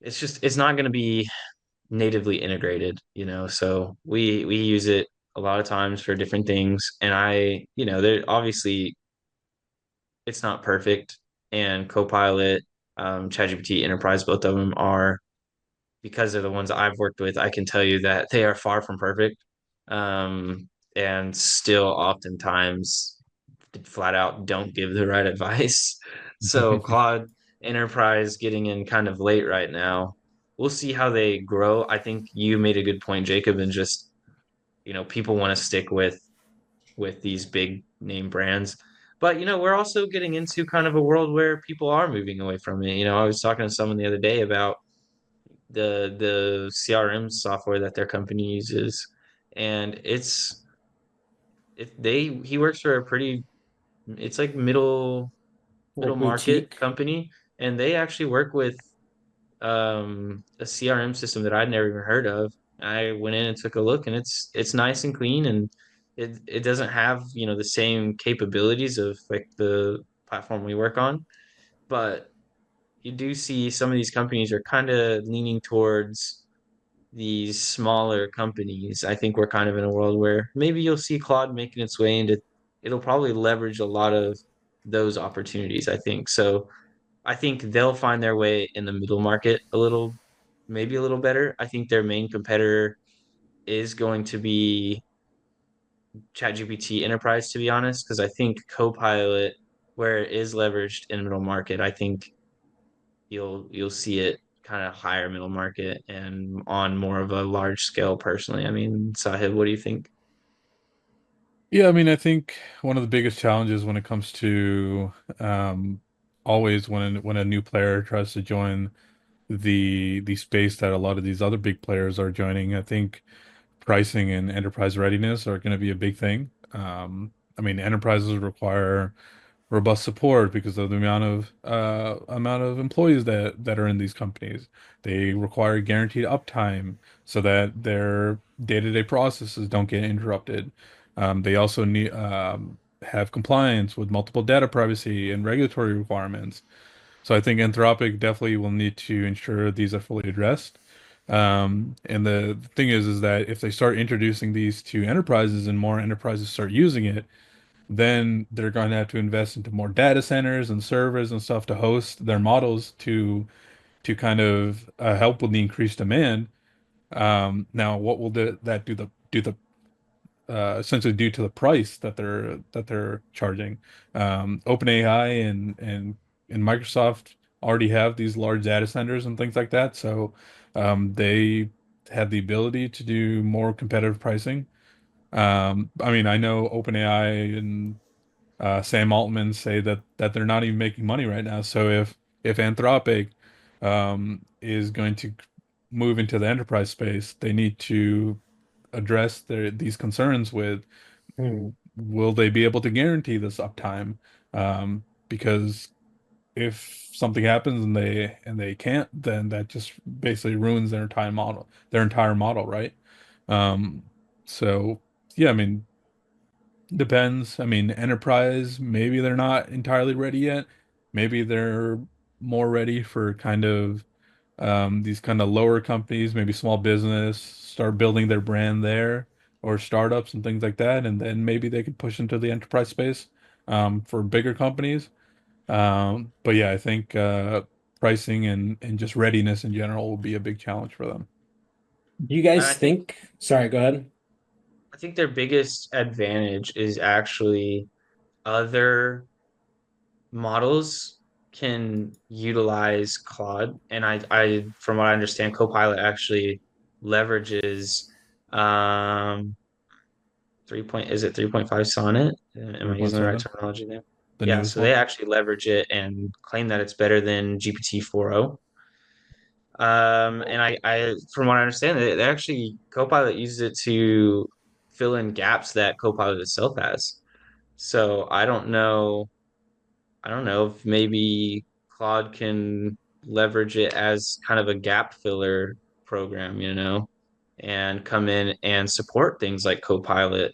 it's not going to be natively integrated, so we use it a lot of times for different things. And there obviously it's not perfect, and Copilot, ChatGPT Enterprise, both of them are, because they're the ones I've worked with, I can tell you that they are far from perfect. And still oftentimes flat out don't give the right advice. So Claude Enterprise getting in kind of late right now. We'll see how they grow. I think you made a good point, Jacob, and just, people want to stick with these big name brands. But we're also getting into kind of a world where people are moving away from it. I was talking to someone the other day about the CRM software that their company uses, and he works for a pretty, it's like Little middle market boutique. company, and they actually work with a CRM system that I'd never even heard of. I went in and took a look, and it's nice and clean, and it doesn't have, the same capabilities of like the platform we work on, but you do see some of these companies are kind of leaning towards these smaller companies. I think we're kind of in a world where maybe you'll see Claude making its way into, it'll probably leverage a lot of those opportunities, I think. So I think they'll find their way in the middle market maybe a little better. I think their main competitor is going to be ChatGPT Enterprise, to be honest, because I think Copilot, where it is leveraged in middle market, I think you'll see it kind of higher middle market and on more of a large scale personally. I mean, Sahib, what do you think? Yeah, I mean, I think one of the biggest challenges when it comes to um, always when a new player tries to join the space that a lot of these other big players are joining, I think pricing and enterprise readiness are going to be a big thing. I mean, enterprises require robust support because of the amount of employees that are in these companies. They require guaranteed uptime so that their day-to-day processes don't get interrupted. They also need have compliance with multiple data privacy and regulatory requirements. So I think Anthropic definitely will need to ensure these are fully addressed. And the thing is that if they start introducing these to enterprises and more enterprises start using it, then they're going to have to invest into more data centers and servers and stuff to host their models to kind of help with the increased demand. Now, what will that do the essentially due to the price that they're charging? OpenAI and Microsoft already have these large data centers and things like that, so they have the ability to do more competitive pricing. I mean, I know OpenAI and Sam Altman say that they're not even making money right now. So if Anthropic is going to move into the enterprise space, they need to address these concerns with Hmm. will they be able to guarantee this uptime? Because if something happens and they can't, then that just basically ruins their entire model, right? Um, so yeah, I mean, depends. I mean, enterprise, maybe they're not entirely ready yet. Maybe they're more ready for kind of these kind of lower companies, maybe small business, start building their brand there, or startups and things like that, and then maybe they could push into the enterprise space for bigger companies. But yeah, I think pricing and just readiness in general will be a big challenge for them. Do you And guys think, sorry, go ahead. I think their biggest advantage is actually other models can utilize Claude, and from what I understand, Copilot actually leverages um 3.5 Sonnet? Am I using the right 3.7, terminology there? the Yeah, newest so they one. actually leverage it and claim that it's better than GPT 4.0. And from what I understand, they actually Copilot uses it to fill in gaps that Copilot itself has. So I don't know if maybe Claude can leverage it as kind of a gap filler program, and come in and support things like Copilot.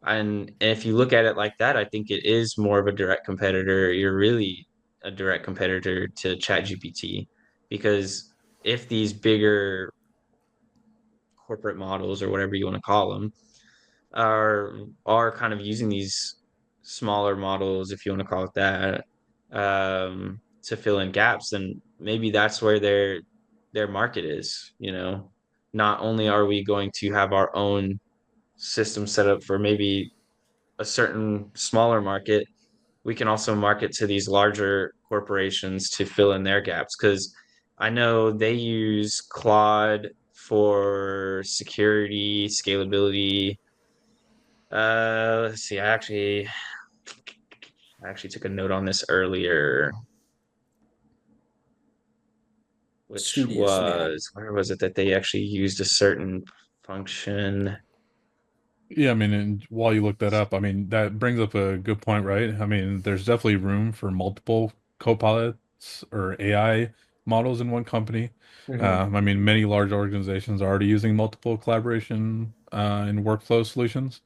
And if you look at it like that, I think it is more of a direct competitor. You're really a direct competitor to ChatGPT because if these bigger corporate models or whatever you want to call them are are kind of using these smaller models, if you want to call it that, to fill in gaps, then maybe that's where their market is, Not only are we going to have our own system set up for maybe a certain smaller market, we can also market to these larger corporations to fill in their gaps because I know they use Claude for security, scalability. Let's see. I actually took a note on this earlier, which Studious man. was where was it that they actually used a certain function? Yeah, I mean, and while you look that up, I mean, that brings up a good point, right? I mean, there's definitely room for multiple co-pilots or AI models in one company. Hmm. I mean, many large organizations are already using multiple collaboration and workflow solutions.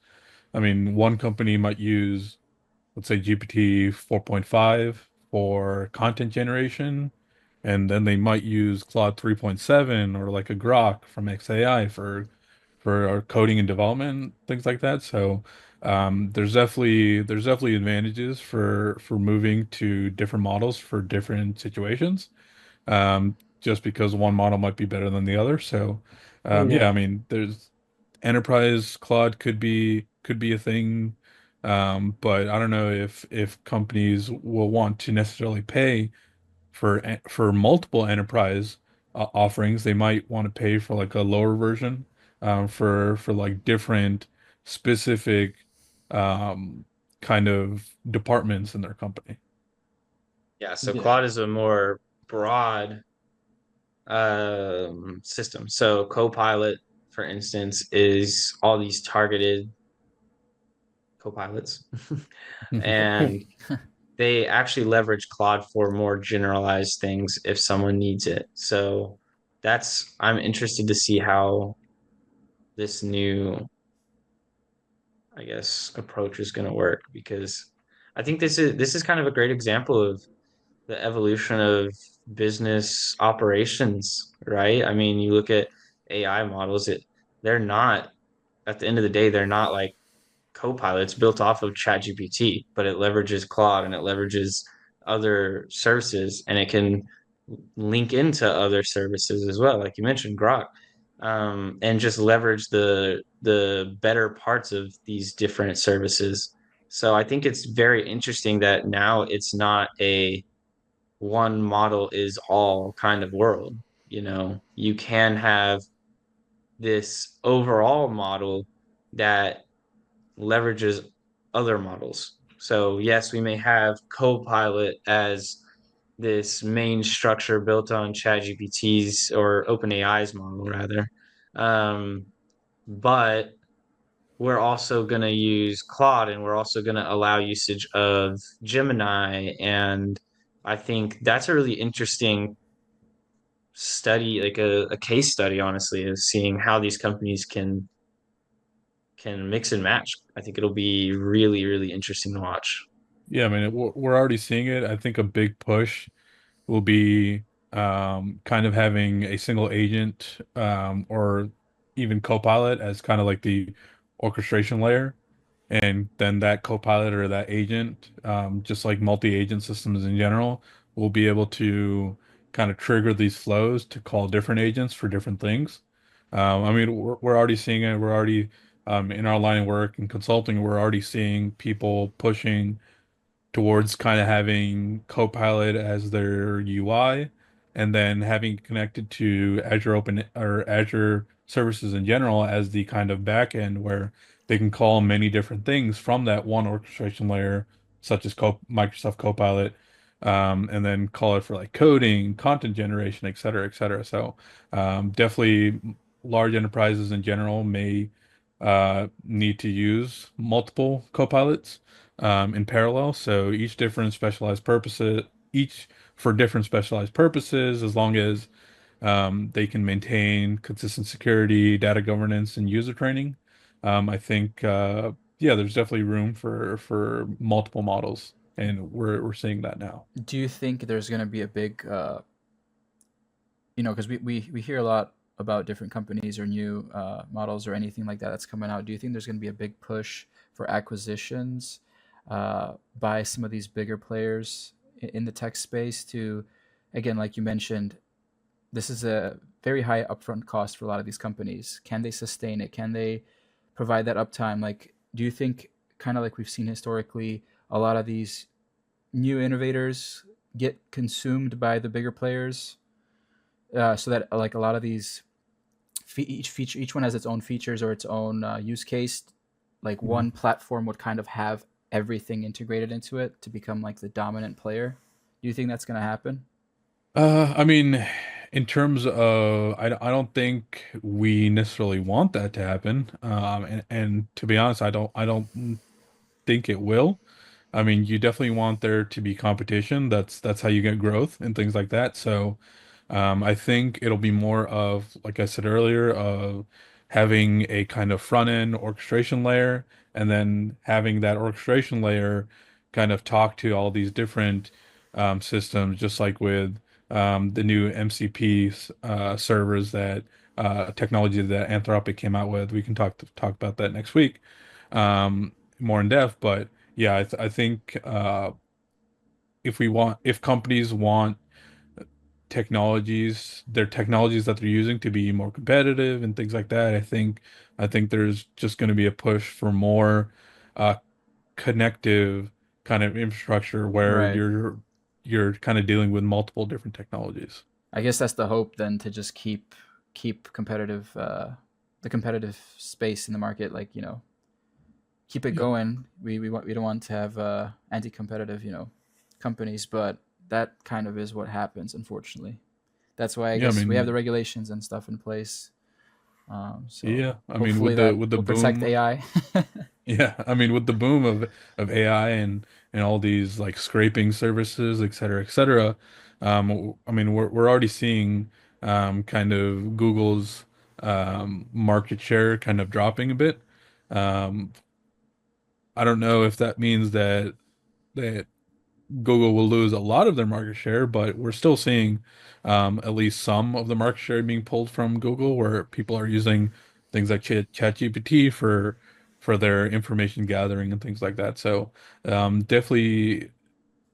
I mean, one company might use, let's say, GPT 4.5 for content generation, and then they might use Claude 3.7 or like a Grok from XAI for our coding and development, things like that. So there's definitely advantages for moving to different models for different situations. Just because one model might be better than the other. So yeah, I Yeah. mean, there's enterprise Claude could be a thing. But I don't know if companies will want to necessarily pay for multiple enterprise offerings. They might want to pay for like a lower version for like different specific um, kind of departments in their company. Yeah, so Yeah. Claude is a more broad system. So Copilot, for instance, is all these targeted copilots. And they actually leverage Claude for more generalized things if someone needs it. So I'm interested to see how this new, I guess, approach is going to work because I think this is kind of a great example of the evolution of business operations, right? I mean, you look at AI models, they're not at the end of the day, they're not like Copilot. It's built off of ChatGPT, but it leverages Claude and it leverages other services and it can link into other services as well, like you mentioned, Grok, and just leverage the better parts of these different services. So I think it's very interesting that now it's not a one model is all kind of world. You can have this overall model that leverages other models. So, yes, we may have Copilot as this main structure built on ChatGPT's or OpenAI's model, rather. Um, but we're also going to use Claude and we're also going to allow usage of Gemini and I think that's a really interesting study, like a case study, honestly, is seeing how these companies can mix and match. I think it'll be really, really interesting to watch. Yeah, I mean, we're already seeing it. I think a big push will be kind of having a single agent or even Copilot as kind of like the orchestration layer. And then that Copilot or that agent, just like multi-agent systems in general, will be able to kind of trigger these flows to call different agents for different things. I mean, we're already seeing it. We're already in our line of work and consulting, we're already seeing people pushing towards kind of having Copilot as their UI and then having it connected to Azure Open or Azure services in general as the kind of backend where they can call many different things from that one orchestration layer, such as Microsoft Copilot, and then call it for like coding, content generation, et cetera, et cetera. So definitely large enterprises in general may need to use multiple Copilots in parallel. So each for different specialized purposes, as long as they can maintain consistent security, data governance, and user training. I think, yeah, there's definitely room for multiple models, and we're seeing that now. Do you think there's going to be a big, because we hear a lot about different companies or new models or anything like that that's coming out. Do you think there's going to be a big push for acquisitions by some of these bigger players in the tech space to, again, like you mentioned, this is a very high upfront cost for a lot of these companies. Can they sustain it? Can they provide that uptime? Like, do you think, kind of like we've seen historically, a lot of these new innovators get consumed by the bigger players, so that like a lot of these each one has its own features or its own use case. Like Mhm. one platform would kind of have everything integrated into it to become like the dominant player. Do you think that's going to happen? I mean, in terms of, I don't think we necessarily want that to happen. And to be honest, I don't think it will. I mean, you definitely want there to be competition. That's how you get growth and things like that. So, I think it'll be more of, like I said earlier, of having a kind of front end orchestration layer, and then having that orchestration layer kind of talk to all these different systems, just like with the new MCP servers that technology that Anthropic came out with. We can talk about that next week more in depth, but yeah, I think if companies want their technologies that they're using to be more competitive and things like that, I think there's just going to be a push for more uh, connective kind of infrastructure where Right. you're kind of dealing with multiple different technologies. I guess that's the hope then, to just keep the competitive space in the market, like, keep it Yeah, going. We don't want to have anti-competitive, companies, but that kind of is what happens, unfortunately. That's why I yeah. I guess we have the mean, regulations and stuff in place. So yeah. I mean, hopefully with the that with the will protect boom. AI. Yeah, I mean, with the boom of AI and all these like scraping services, et cetera, I mean, we're already seeing kind of Google's market share kind of dropping a bit. Um, I don't know if that means that Google will lose a lot of their market share, but we're still seeing at least some of the market share being pulled from Google, where people are using things like ChatGPT for their information gathering and things like that. So definitely,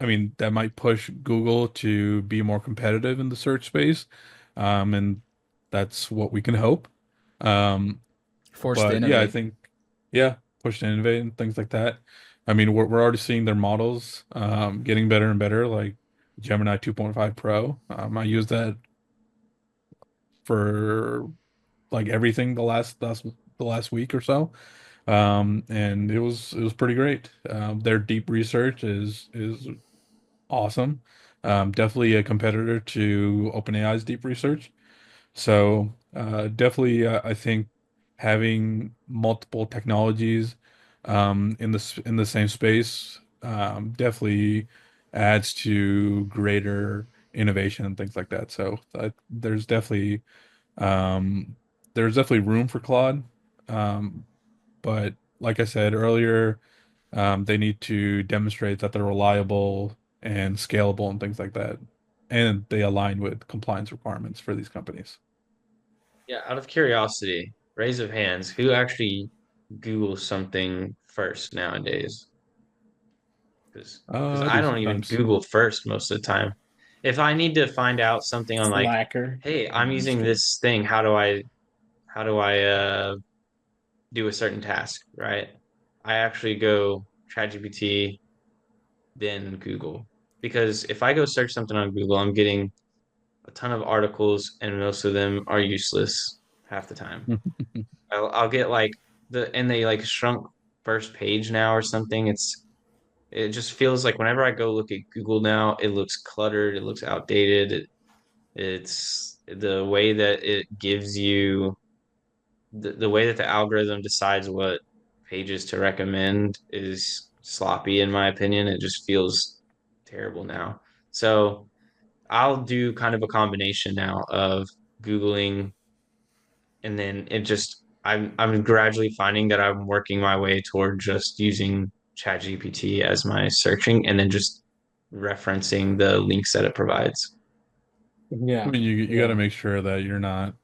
I mean, that might push Google to be more competitive in the search space, and that's what we can hope. Um, Forced to but yeah, I innovate. think, yeah, push to innovate and things like that. I mean, we're already seeing their models getting better and better, like Gemini 2.5 Pro. I use that for like everything the last week or so. And it was pretty great. Their deep research is awesome. Definitely a competitor to OpenAI's deep research. So definitely, I think having multiple technologies in the same space definitely adds to greater innovation and things like that. So um, there's definitely room for Claude. Um, but like I said earlier, they need to demonstrate that they're reliable and scalable and things like that. And they align with compliance requirements for these companies. Yeah, out of curiosity, raise of hands, who actually Googles something first nowadays? Because I I do don't even sometimes. Google first most of the time. If I need to find out something on like, Slacker. hey, I'm No, I'm just using kidding. this thing, how do I do a certain task, right? I actually go ChatGPT, then Google. Because if I go search something on Google, I'm getting a ton of articles and most of them are useless half the time. I'll get like and they like shrunk first page now or something. It just feels like whenever I go look at Google now, it looks cluttered, it looks outdated. It's the way that it gives you the way that the algorithm decides what pages to recommend is sloppy in my opinion. It just feels terrible now. So I'll do kind of a combination now of Googling and then I'm gradually finding that I'm working my way toward just using ChatGPT as my searching and then just referencing the links that it provides. I Yeah. mean, you got to Yeah. make sure that you're not,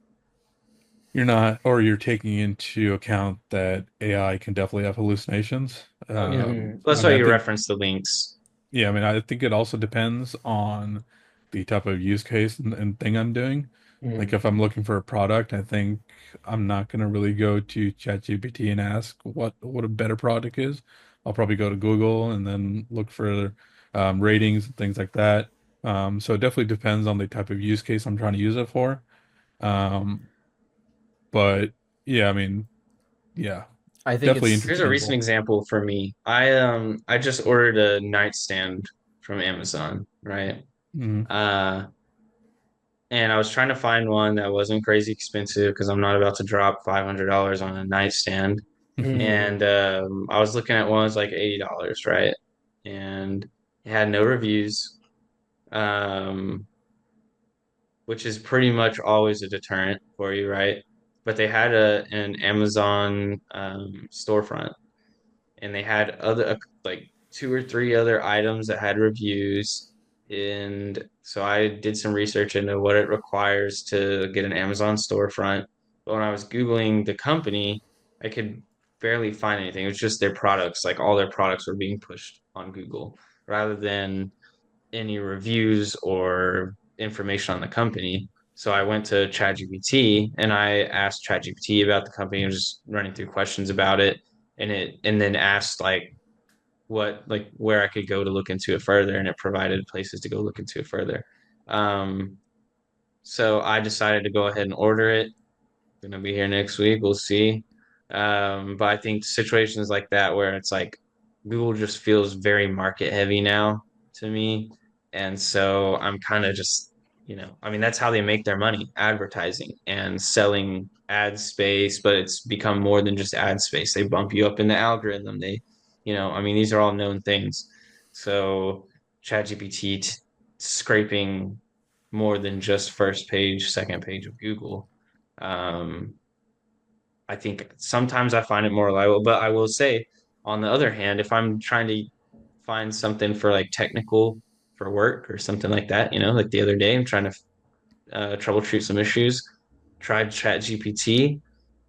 or you're taking into account that AI can definitely have hallucinations. Oh yeah. Hmm. That's I why mean, I you think, reference the links. yeah, I mean, I think it also depends on the type of use case and thing I'm doing. Like Hmm. if I'm looking for a product, I think I'm not gonna really go to ChatGPT and ask what a better product is. I'll probably go to Google and then look for ratings and things like that. So it definitely depends on the type of use case I'm trying to use it for. Um, but yeah, I mean, yeah, I think definitely it's Here's a recent interchangeable. example for me. I just ordered a nightstand from Amazon, right? Mhm. Uh and I was trying to find one that wasn't crazy expensive because I'm not about to drop $500 on a nightstand. Hmm. And I was looking at ones like $80, right? And it had no reviews, um, which is pretty much always a deterrent for you, right? But they had an Amazon storefront, and they had other like two or three other items that had reviews. And so I did some research into what it requires to get an Amazon storefront. But when I was Googling the company, I could barely find anything. It was just their products, like all their products were being pushed on Google rather than any reviews or information on the company. So I went to ChatGPT and I asked ChatGPT about the company. I was just running through questions about it, and then asked like where I could go to look into it further, and it provided places to go look into it further. Um, so I decided to go ahead and order it. Gonna be here next week. We'll see. But I think situations like that where it's like Google just feels very market heavy now to me. And so I'm kind of just, I mean, that's how they make their money, advertising and selling ad space, but it's become more than just ad space. They bump you up in the algorithm. I mean, these are all known things. So ChatGPT scraping more than just first page, second page of Google. Um, I think sometimes I find it more reliable, but I will say, on the other hand, if I'm trying to find something for like technical for work or something like that, like the other day, I'm trying to troubleshoot some issues, tried ChatGPT,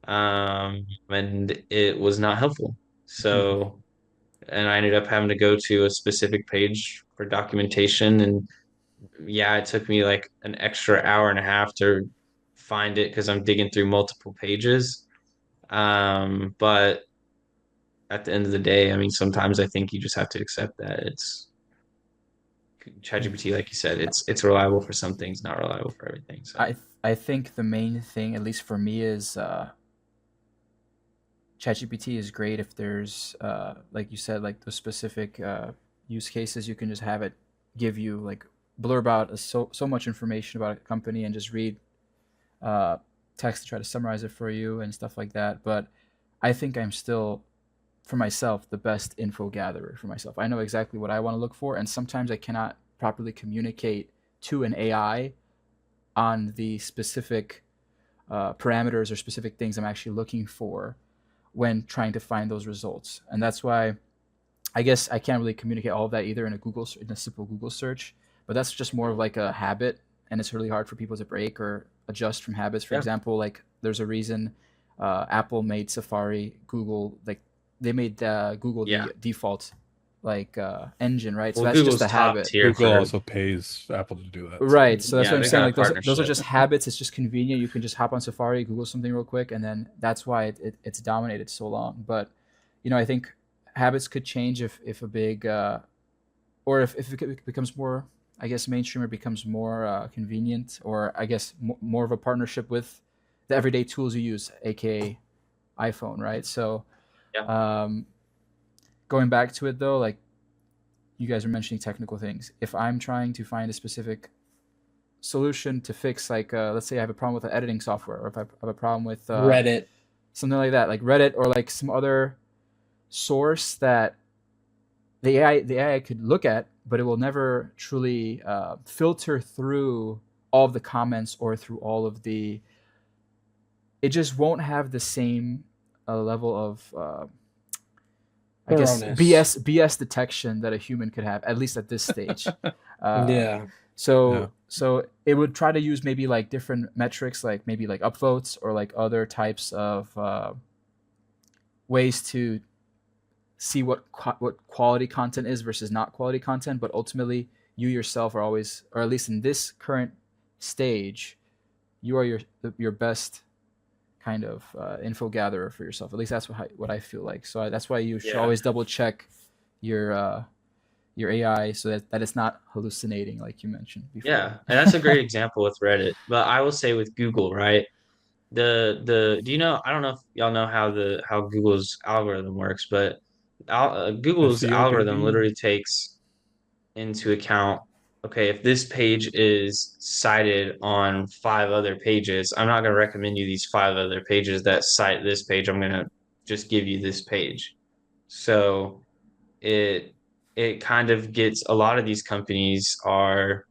and it was not helpful. So, and I ended up having to go to a specific page for documentation, and yeah, it took me like an extra hour and a half to find it because I'm digging through multiple pages. But at the end of the day, I mean, sometimes I think you just have to accept that it's ChatGPT, like you said, it's reliable for some things, not reliable for everything. So I think the main thing, at least for me, is ChatGPT is great if there's like you said, like those specific use cases. You can just have it give you like blurb out so much information about a company and just read text to try to summarize it for you and stuff like that. But I think I'm still for myself the best info gatherer for myself. I know exactly what I want to look for, and sometimes I cannot properly communicate to an AI on the specific parameters or specific things I'm actually looking for when trying to find those results. And that's why I guess I can't really communicate all of that either in a simple Google search. But that's just more of like a habit, and it's really hard for people to break or adjust from habits. For Yeah. example, like there's a reason Apple made Safari, Google, like they made Google Yeah. the default like engine, right? So Well, that's just Google's a top habit. tier Google for also pays Apple to do that. So. Right. So that's what yeah, I'm they saying. got a Like those are partnership. just habits. It's just convenient. You can just hop on Safari, Google something real quick, and then that's why it's dominated so long. But I think habits could change if a big or if it becomes more, I guess, mainstream or becomes more convenient, or I guess more of a partnership with the everyday tools you use, aka iPhone, right? So Yeah. um, going back to it though, like you guys are mentioning technical things. If I'm trying to find a specific solution to fix, like let's say I have a problem with an editing software, or if I have a problem with Reddit. something like that, like Reddit, or like some other source that the AI could look at, but it will never truly filter through all of the comments or through all of the. It just won't have the same level of, I guess, Thoroughness. BS detection that a human could have, at least at this stage. Uh, Yeah. Yeah. so it would try to use maybe like different metrics, like maybe like upvotes or like other types of ways to see what quality content is versus not quality content. But ultimately, you yourself are always, or at least in this current stage, you are your best kind of info gatherer for yourself. At least that's what I feel like. So that's why you should Yeah. always double check your AI so that it's not hallucinating, like you mentioned before. Yeah, and that's a great example with Reddit. But I will say with Google, right? The do you know? I don't know if y'all know how Google's algorithm works, but Google's SEO, algorithm baby. literally takes into account, okay, if this page is cited on five other pages, I'm not going to recommend you these five other pages that cite this page. I'm going to just give you this page. So it it kind of gets a lot of these companies are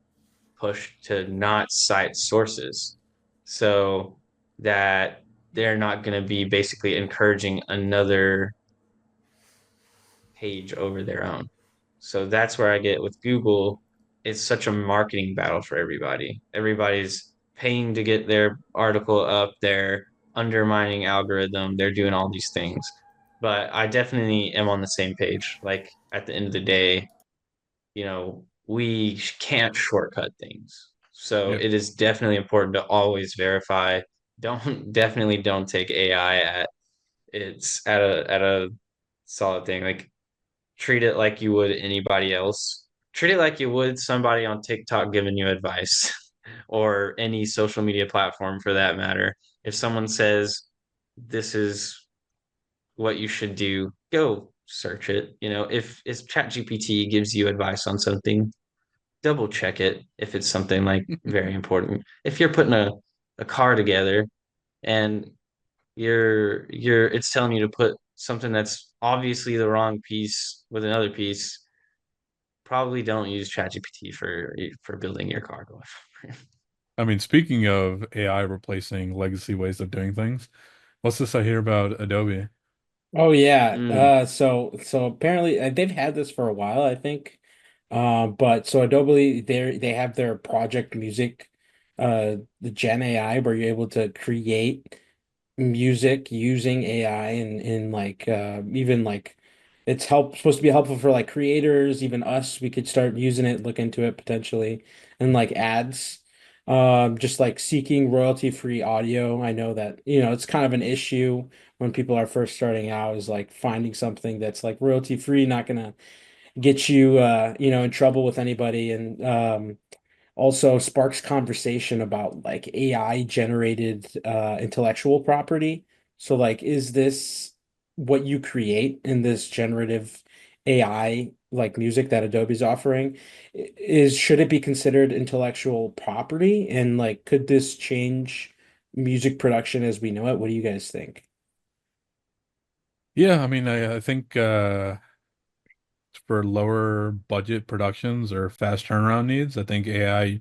pushed to not cite sources so that they're not going to be basically encouraging another page over their own. So that's where I get with Google. It's such a marketing battle for everybody. Everybody's paying to get their article up. They're undermining algorithm. They're doing all these things. But I definitely am on the same page. Like at the end of the day, we can't shortcut things. So Yep. it is definitely important to always verify. Don't take AI at it's at a solid thing. Like treat it like you would anybody else. Treat it like you would somebody on TikTok giving you advice or any social media platform for that matter. If someone says this is what you should do, go search it. If ChatGPT gives you advice on something, double check it if it's something like very important. If you're putting a car together and it's telling you to put something that's obviously the wrong piece with another piece, probably don't use ChatGPT for building your car going forward. I mean, speaking of AI replacing legacy ways of doing things, what's this I hear about Adobe? Oh yeah. Mm, So apparently they've had this for a while, I think. But so Adobe they have their Project Music, the Gen AI, where you're able to create music using AI, and like even like it's supposed to be helpful for like creators, even us. We could start using it, look into it potentially, and like ads. Just like seeking royalty-free audio. I know that, it's kind of an issue when people are first starting out, is like finding something that's like royalty-free, not gonna get you in trouble with anybody. And also sparks conversation about like AI generated intellectual property. So like, is this what you create in this generative AI like music that Adobe's offering? Should it be considered intellectual property? And like, could this change music production as we know it? What do you guys think? Yeah, I mean, I think for lower budget productions or fast turnaround needs, I think AI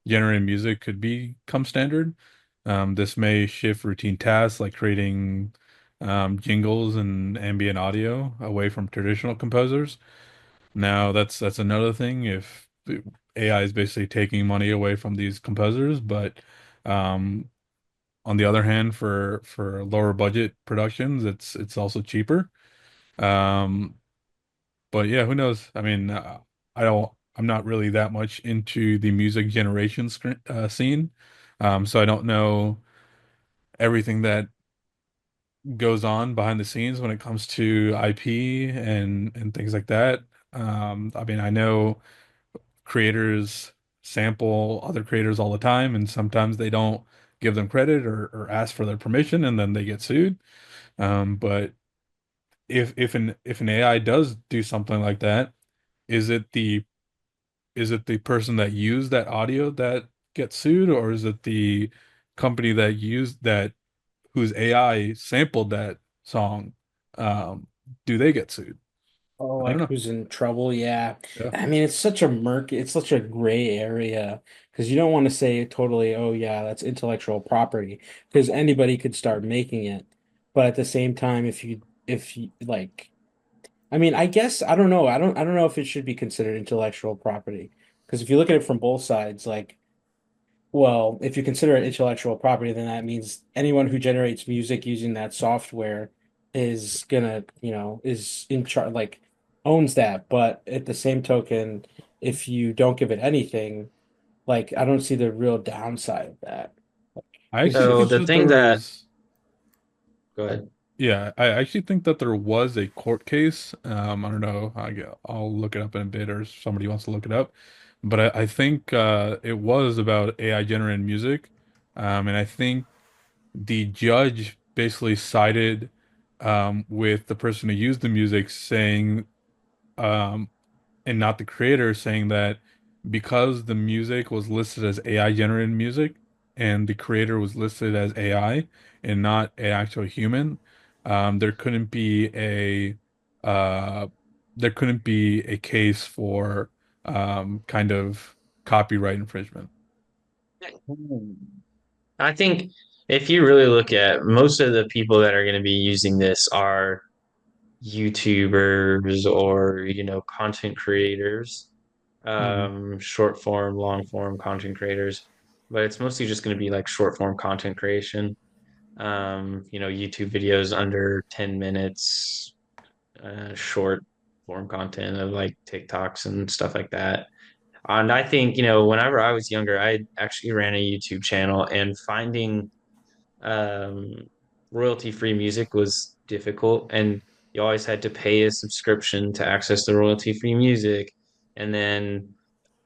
generated music could become standard. This may shift routine tasks like creating jingles and ambient audio away from traditional composers. Now, that's another thing if the AI is basically taking money away from these composers, but um, on the other hand, for lower budget productions, it's also cheaper. Um, but yeah, who knows? I mean, I'm not really that much into the music generation scene, so I don't know everything that goes on behind the scenes when it comes to IP and things like that. I mean, I know creators sample other creators all the time, and sometimes they don't give them credit or ask for their permission, and then they get sued. But if an AI does do something like that, is it the person that used that audio that gets sued, or is it the company that used that whose AI sampled that song? Um, do they get sued? Oh, I don't like know. who's in trouble? Yeah. Yeah. I mean, it's such a it's such a gray area because you don't want to say totally, oh yeah, that's intellectual property because anybody could start making it. But at the same time, if you like, I mean, I guess I don't know. I don't know if it should be considered intellectual property because if you look at it from both sides, like, well, if you consider it intellectual property, then that means anyone who generates music using that software is gonna, is in charge, like owns that. But at the same token, if you don't give it anything, like I don't see the real downside of that. I Because actually So think the that there thing that was, go ahead. yeah, I actually think that there was a court case. I don't know. I'll look it up in a bit, or somebody wants to look it up. But I think it was about AI generated music. And I think the judge basically sided with the person who used the music, saying um, and not the creator, saying that because the music was listed as AI generated music and the creator was listed as AI and not an actual human, there couldn't be uh, a case for kind of copyright infringement. I think if you really look at most of the people that are going to be using this are YouTubers or, content creators, Hmm. short form, long form content creators, but it's mostly just going to be like short form content creation. YouTube videos under 10 minutes, short form content of like TikToks and stuff like that. And I think, whenever I was younger, I actually ran a YouTube channel and finding um, royalty free music was difficult. And you always had to pay a subscription to access the royalty free music. And then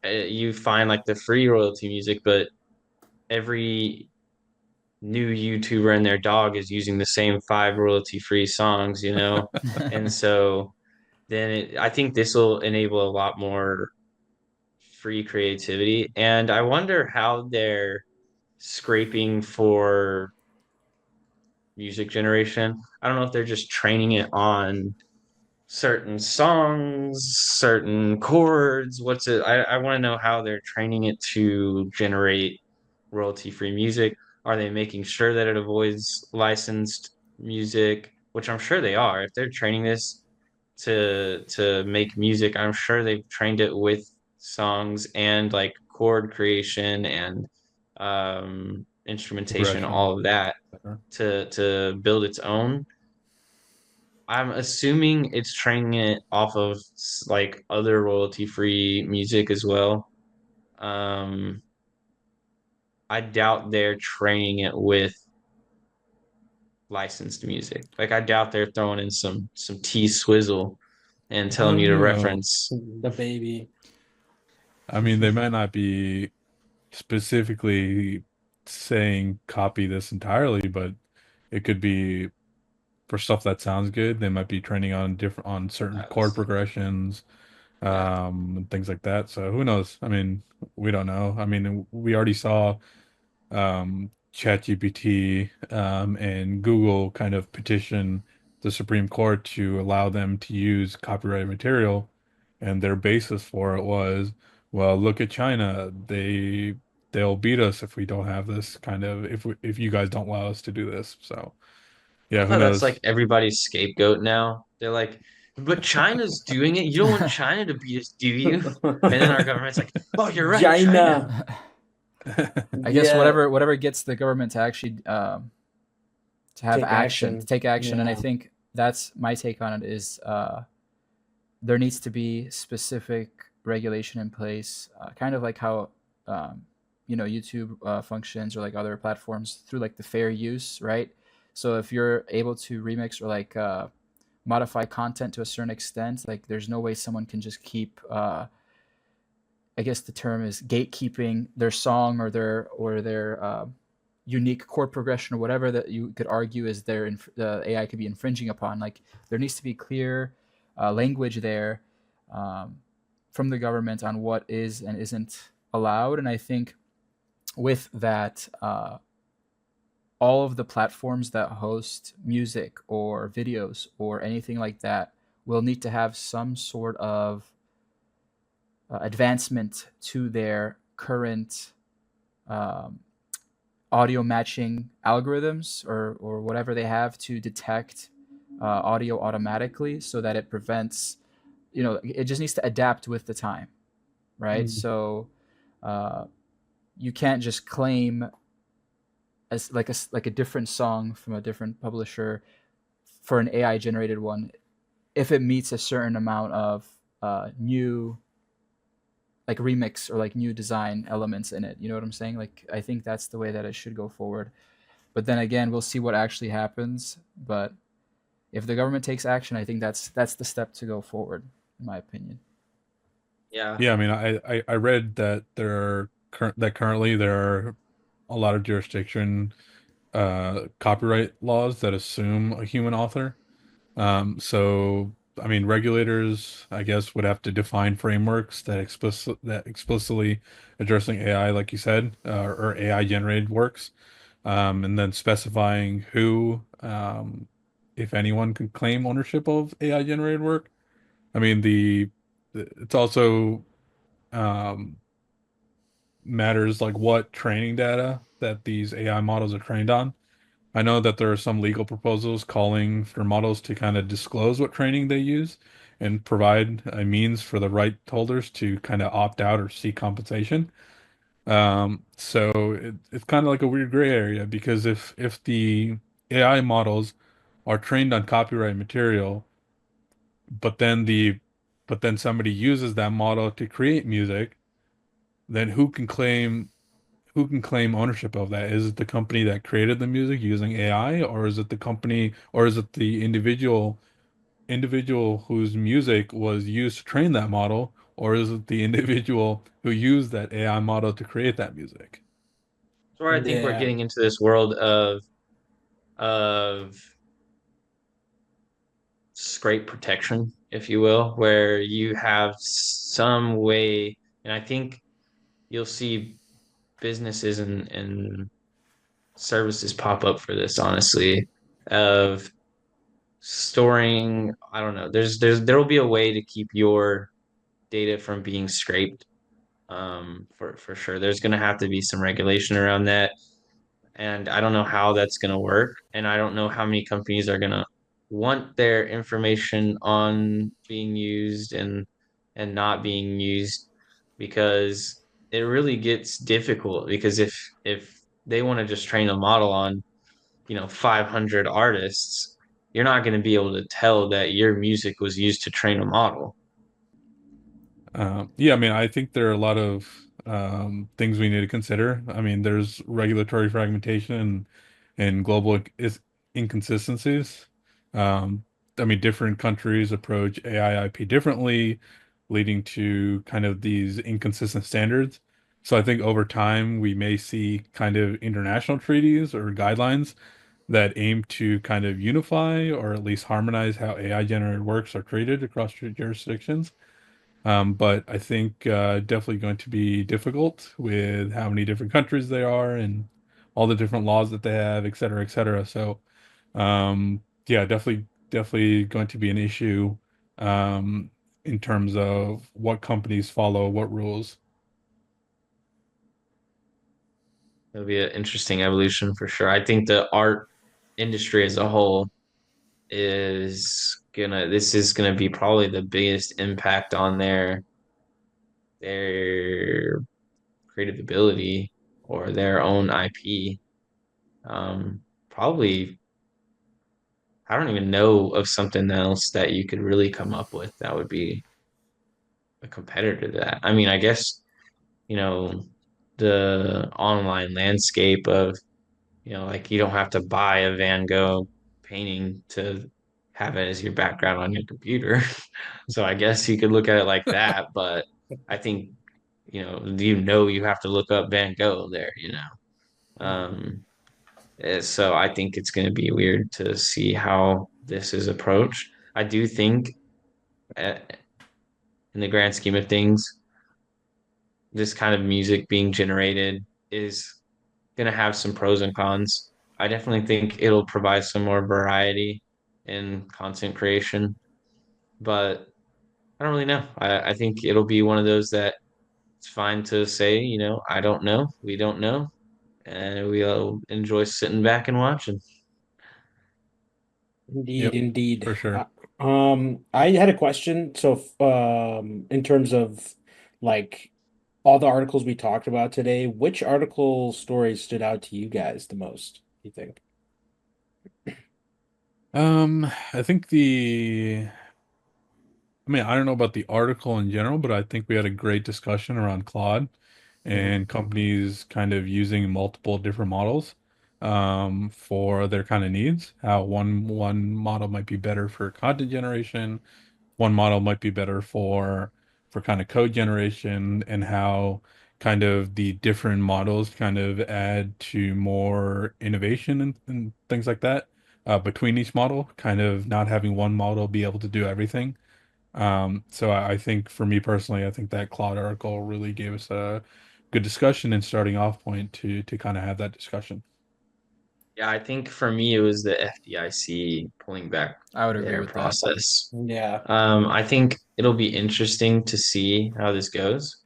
you find like the free royalty music, but every new YouTuber and their dog is using the same five royalty free songs, And so then I think this will enable a lot more free creativity. And I wonder how they're scraping for music generation. I don't know if they're just training it on certain songs, certain chords. What's it? I want to know how they're training it to generate royalty free music. Are they making sure that it avoids licensed music? Which I'm sure they are. If they're training this to make music, I'm sure they've trained it with songs and like chord creation and instrumentation, Progression. all of that to build its own. I'm assuming it's training it off of like other royalty free music as well. Um, I doubt they're training it with licensed music. Like I doubt they're throwing in some T Swizzle and I telling don't you to know. reference. the baby. I mean, they might not be specifically saying copy this entirely, but it could be for stuff that sounds good. They might be training on certain chord progressions, Yeah. and things like that. So who knows? I mean, we don't know. I mean, we already saw ChatGPT and Google kind of petition the Supreme Court to allow them to use copyrighted material, and their basis for it was, well, look at China. They'll beat us if we don't have this kind of if you guys don't allow us to do this. So yeah, who Oh, that's like knows? everybody's scapegoat now. They're like, but China's doing it. You don't want China to beat us, do you? And then our government's like, oh, you're right, China. China. I guess Yeah. whatever gets the government to actually to have Take action, to action. take action, and I Yeah. think that's my take on it is there needs to be specific regulation in place, kind of like how um, YouTube functions or like other platforms through like the fair use, right? So if you're able to remix or like modify content to a certain extent, like there's no way someone can just keep I guess the term is gatekeeping their song or their unique chord progression or whatever that you could argue is the AI could be infringing upon. Like there needs to be clear language there um, from the government on what is and isn't allowed. And I think with that, all of the platforms that host music or videos or anything like that will need to have some sort of advancement to their current um, audio matching algorithms or whatever they have to detect audio automatically so that it prevents, it just needs to adapt with the time, right? Mm. So uh, you can't just claim as like a different song from a different publisher for an AI generated one if it meets a certain amount of new like remix or like new design elements in it. You know what I'm saying? Like I think that's the way that it should go forward. But then again, we'll see what actually happens. But if the government takes action, I think that's the step to go forward, in my opinion. Yeah. Yeah, I mean, I read that currently there are a lot of jurisdiction copyright laws that assume a human author. So I mean, regulators, I guess, would have to define frameworks that explicitly addressing AI, like you said, or AI generated works, and then specifying who, if anyone, can claim ownership of AI generated work. I mean, it's also um, matters like what training data that these AI models are trained on. I know that there are some legal proposals calling for models to kind of disclose what training they use and provide a means for the right holders to kind of opt out or seek compensation. So it's kind of like a weird gray area because if the AI models are trained on copyright material, but then somebody uses that model to create music, then who can claim ownership of that? Is it the company that created the music using AI, or is it the company, or is it the individual whose music was used to train that model, or is it the individual who used that AI model to create that music? So I think we're Yeah. getting into this world of scrape protection, if you will, where you have some way, and I think you'll see businesses and services pop up for this, honestly, of storing, I don't know, there will be a way to keep your data from being scraped. For sure. There's gonna have to be some regulation around that. And I don't know how that's going to work. And I don't know how many companies are going to want their information on being used and not being used because it really gets difficult because if they want to just train a model on, 500 artists, you're not going to be able to tell that your music was used to train a model. Yeah, I mean, I think there are a lot of things we need to consider. I mean, there's regulatory fragmentation and global inconsistencies. Um, I mean, different countries approach AI IP differently, leading to kind of these inconsistent standards. So I think over time we may see kind of international treaties or guidelines that aim to kind of unify or at least harmonize how AI generated works are treated across jurisdictions. But I think definitely going to be difficult with how many different countries there are and all the different laws that they have, et cetera, et cetera. So, yeah, definitely definitely going to be an issue um, in terms of what companies follow what rules. It'll be an interesting evolution for sure. I think the art industry as a whole this is gonna be probably the biggest impact on their creative ability or their own IP. Probably, I don't even know of something else that you could really come up with that would be a competitor to that. I mean, I guess, you know, the online landscape of, like you don't have to buy a Van Gogh painting to have it as your background on your computer. So I guess you could look at it like that, but I think, you have to look up Van Gogh there. Um, so I think it's going to be weird to see how this is approached. I do think, uh, in the grand scheme of things, this kind of music being generated is going to have some pros and cons. I definitely think it'll provide some more variety in content creation, but I don't really know. I think it'll be one of those that it's fine to say, I don't know, we don't know, and we'll enjoy sitting back and watching. Indeed, Yep, indeed. for sure. I had a question. So, in terms of like all the articles we talked about today, which article stories stood out to you guys the most, do you think? I think I don't know about the article in general, but I think we had a great discussion around Claude Mhm. and companies kind of using multiple different models for their kind of needs. How one model might be better for content generation, one model might be better for kind of code generation, and how kind of the different models kind of add to more innovation and things like that between each model, kind of not having one model be able to do everything. So I think for me personally, I think that Claude article really gave us a good discussion and starting off point to kind of have that discussion. Yeah, I think for me it was the FDIC pulling back I would agree their with that. process. Yeah. I think it'll be interesting to see how this goes.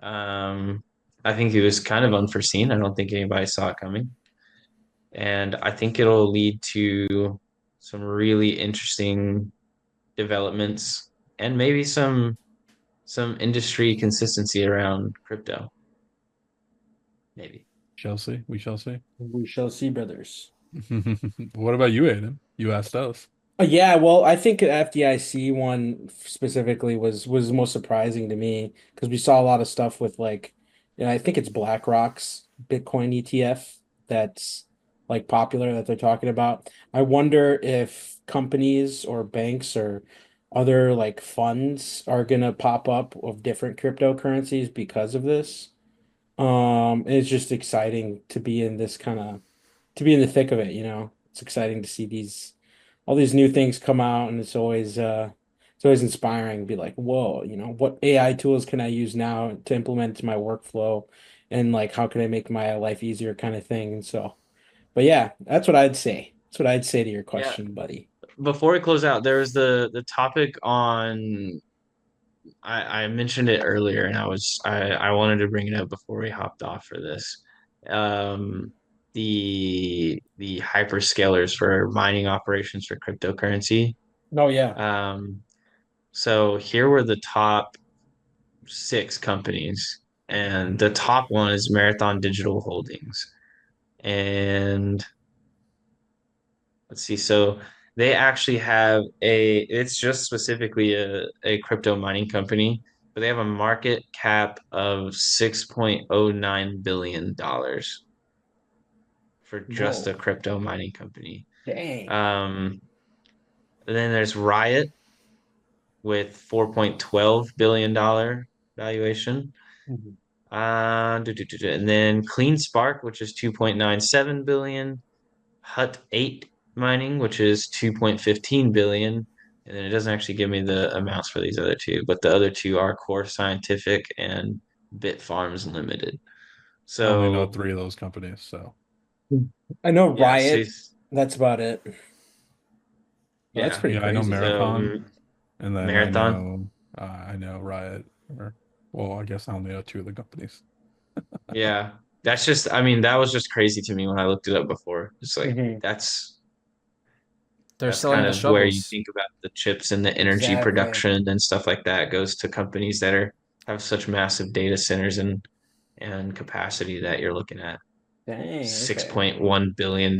Um, I think it was kind of unforeseen. I don't think anybody saw it coming. And I think it'll lead to some really interesting developments and maybe some industry consistency around crypto, maybe. Shall see. We shall see. We shall see, brothers. What about you, Aiden? You asked us. Yeah, well, I think the FDIC one specifically was most surprising to me because we saw a lot of stuff with like, I think it's BlackRock's Bitcoin ETF that's like popular that they're talking about. I wonder if companies or banks or other like funds are gonna pop up of different cryptocurrencies because of this. It's just exciting to be in this kind of to be in the thick of it, you know. It's exciting to see these all these new things come out, and it's always inspiring to be like, whoa, what AI tools can I use now to implement into my workflow, and like how can I make my life easier kind of thing. And so, but yeah, that's what I'd say. That's what I'd say to your Yeah. question, buddy. Before we close out, there was the topic on I mentioned it earlier and I wanted to bring it up before we hopped off for this. Um, the hyperscalers for mining operations for cryptocurrency. Oh yeah. Um, so here were the top six companies, and the top one is Marathon Digital Holdings. And let's see, so they actually have it's just specifically a crypto mining company, but they have a market cap of $6.09 billion for just a Whoa. crypto mining company. Dang. Um, then there's Riot with $4.12 billion valuation. Mhm. And then Clean Spark, which is 2.97 billion, Hut 8 mining, which is 2.15 billion. And then it doesn't actually give me the amounts for these other two, but the other two are Core Scientific and Bitfarms Limited. I only know So three of those companies, so I know yeah, so Riot. That's about it. Well, that's Yeah. pretty Yeah, I know crazy. Marathon, and then Marathon. I know Riot. Or, well, I guess I only know two of the companies. Yeah. That's just, I mean, that was just crazy to me when I looked it up before. It's like Mhm. They're that's selling kind the of where you shovels. think about the chips and the energy Exactly. production and stuff like that goes to companies that have such massive data centers and capacity that you're looking at Dang, okay. $6.1 billion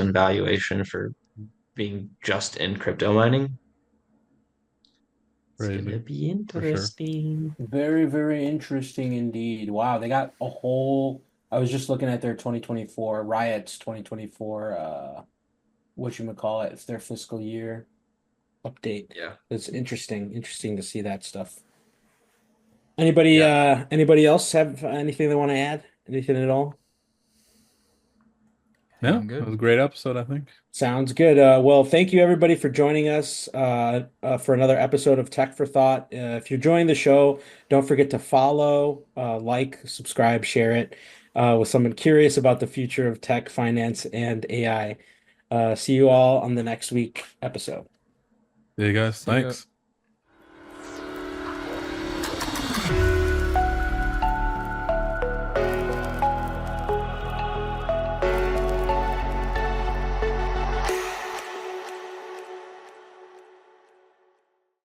in valuation for being just in crypto mining. It's gonna Crazy, be for sure. interesting. Very, very interesting indeed. Wow, they got a whole. I was just looking at their 2024 Riot's 2024 whatchamacallit, it's their fiscal year update. Yeah. It's interesting to see that stuff. Yeah. Anybody else have anything they want to add? Anything at all? Yeah, I'm it good. was a great episode, I think. Sounds good. Well, thank you everybody for joining us for another episode of Tech for Thought. If you're enjoying the show, don't forget to follow, like, subscribe, share it with someone curious about the future of tech, finance, and AI. See you all on the next week episode. Yeah, you guys, See ya. thanks.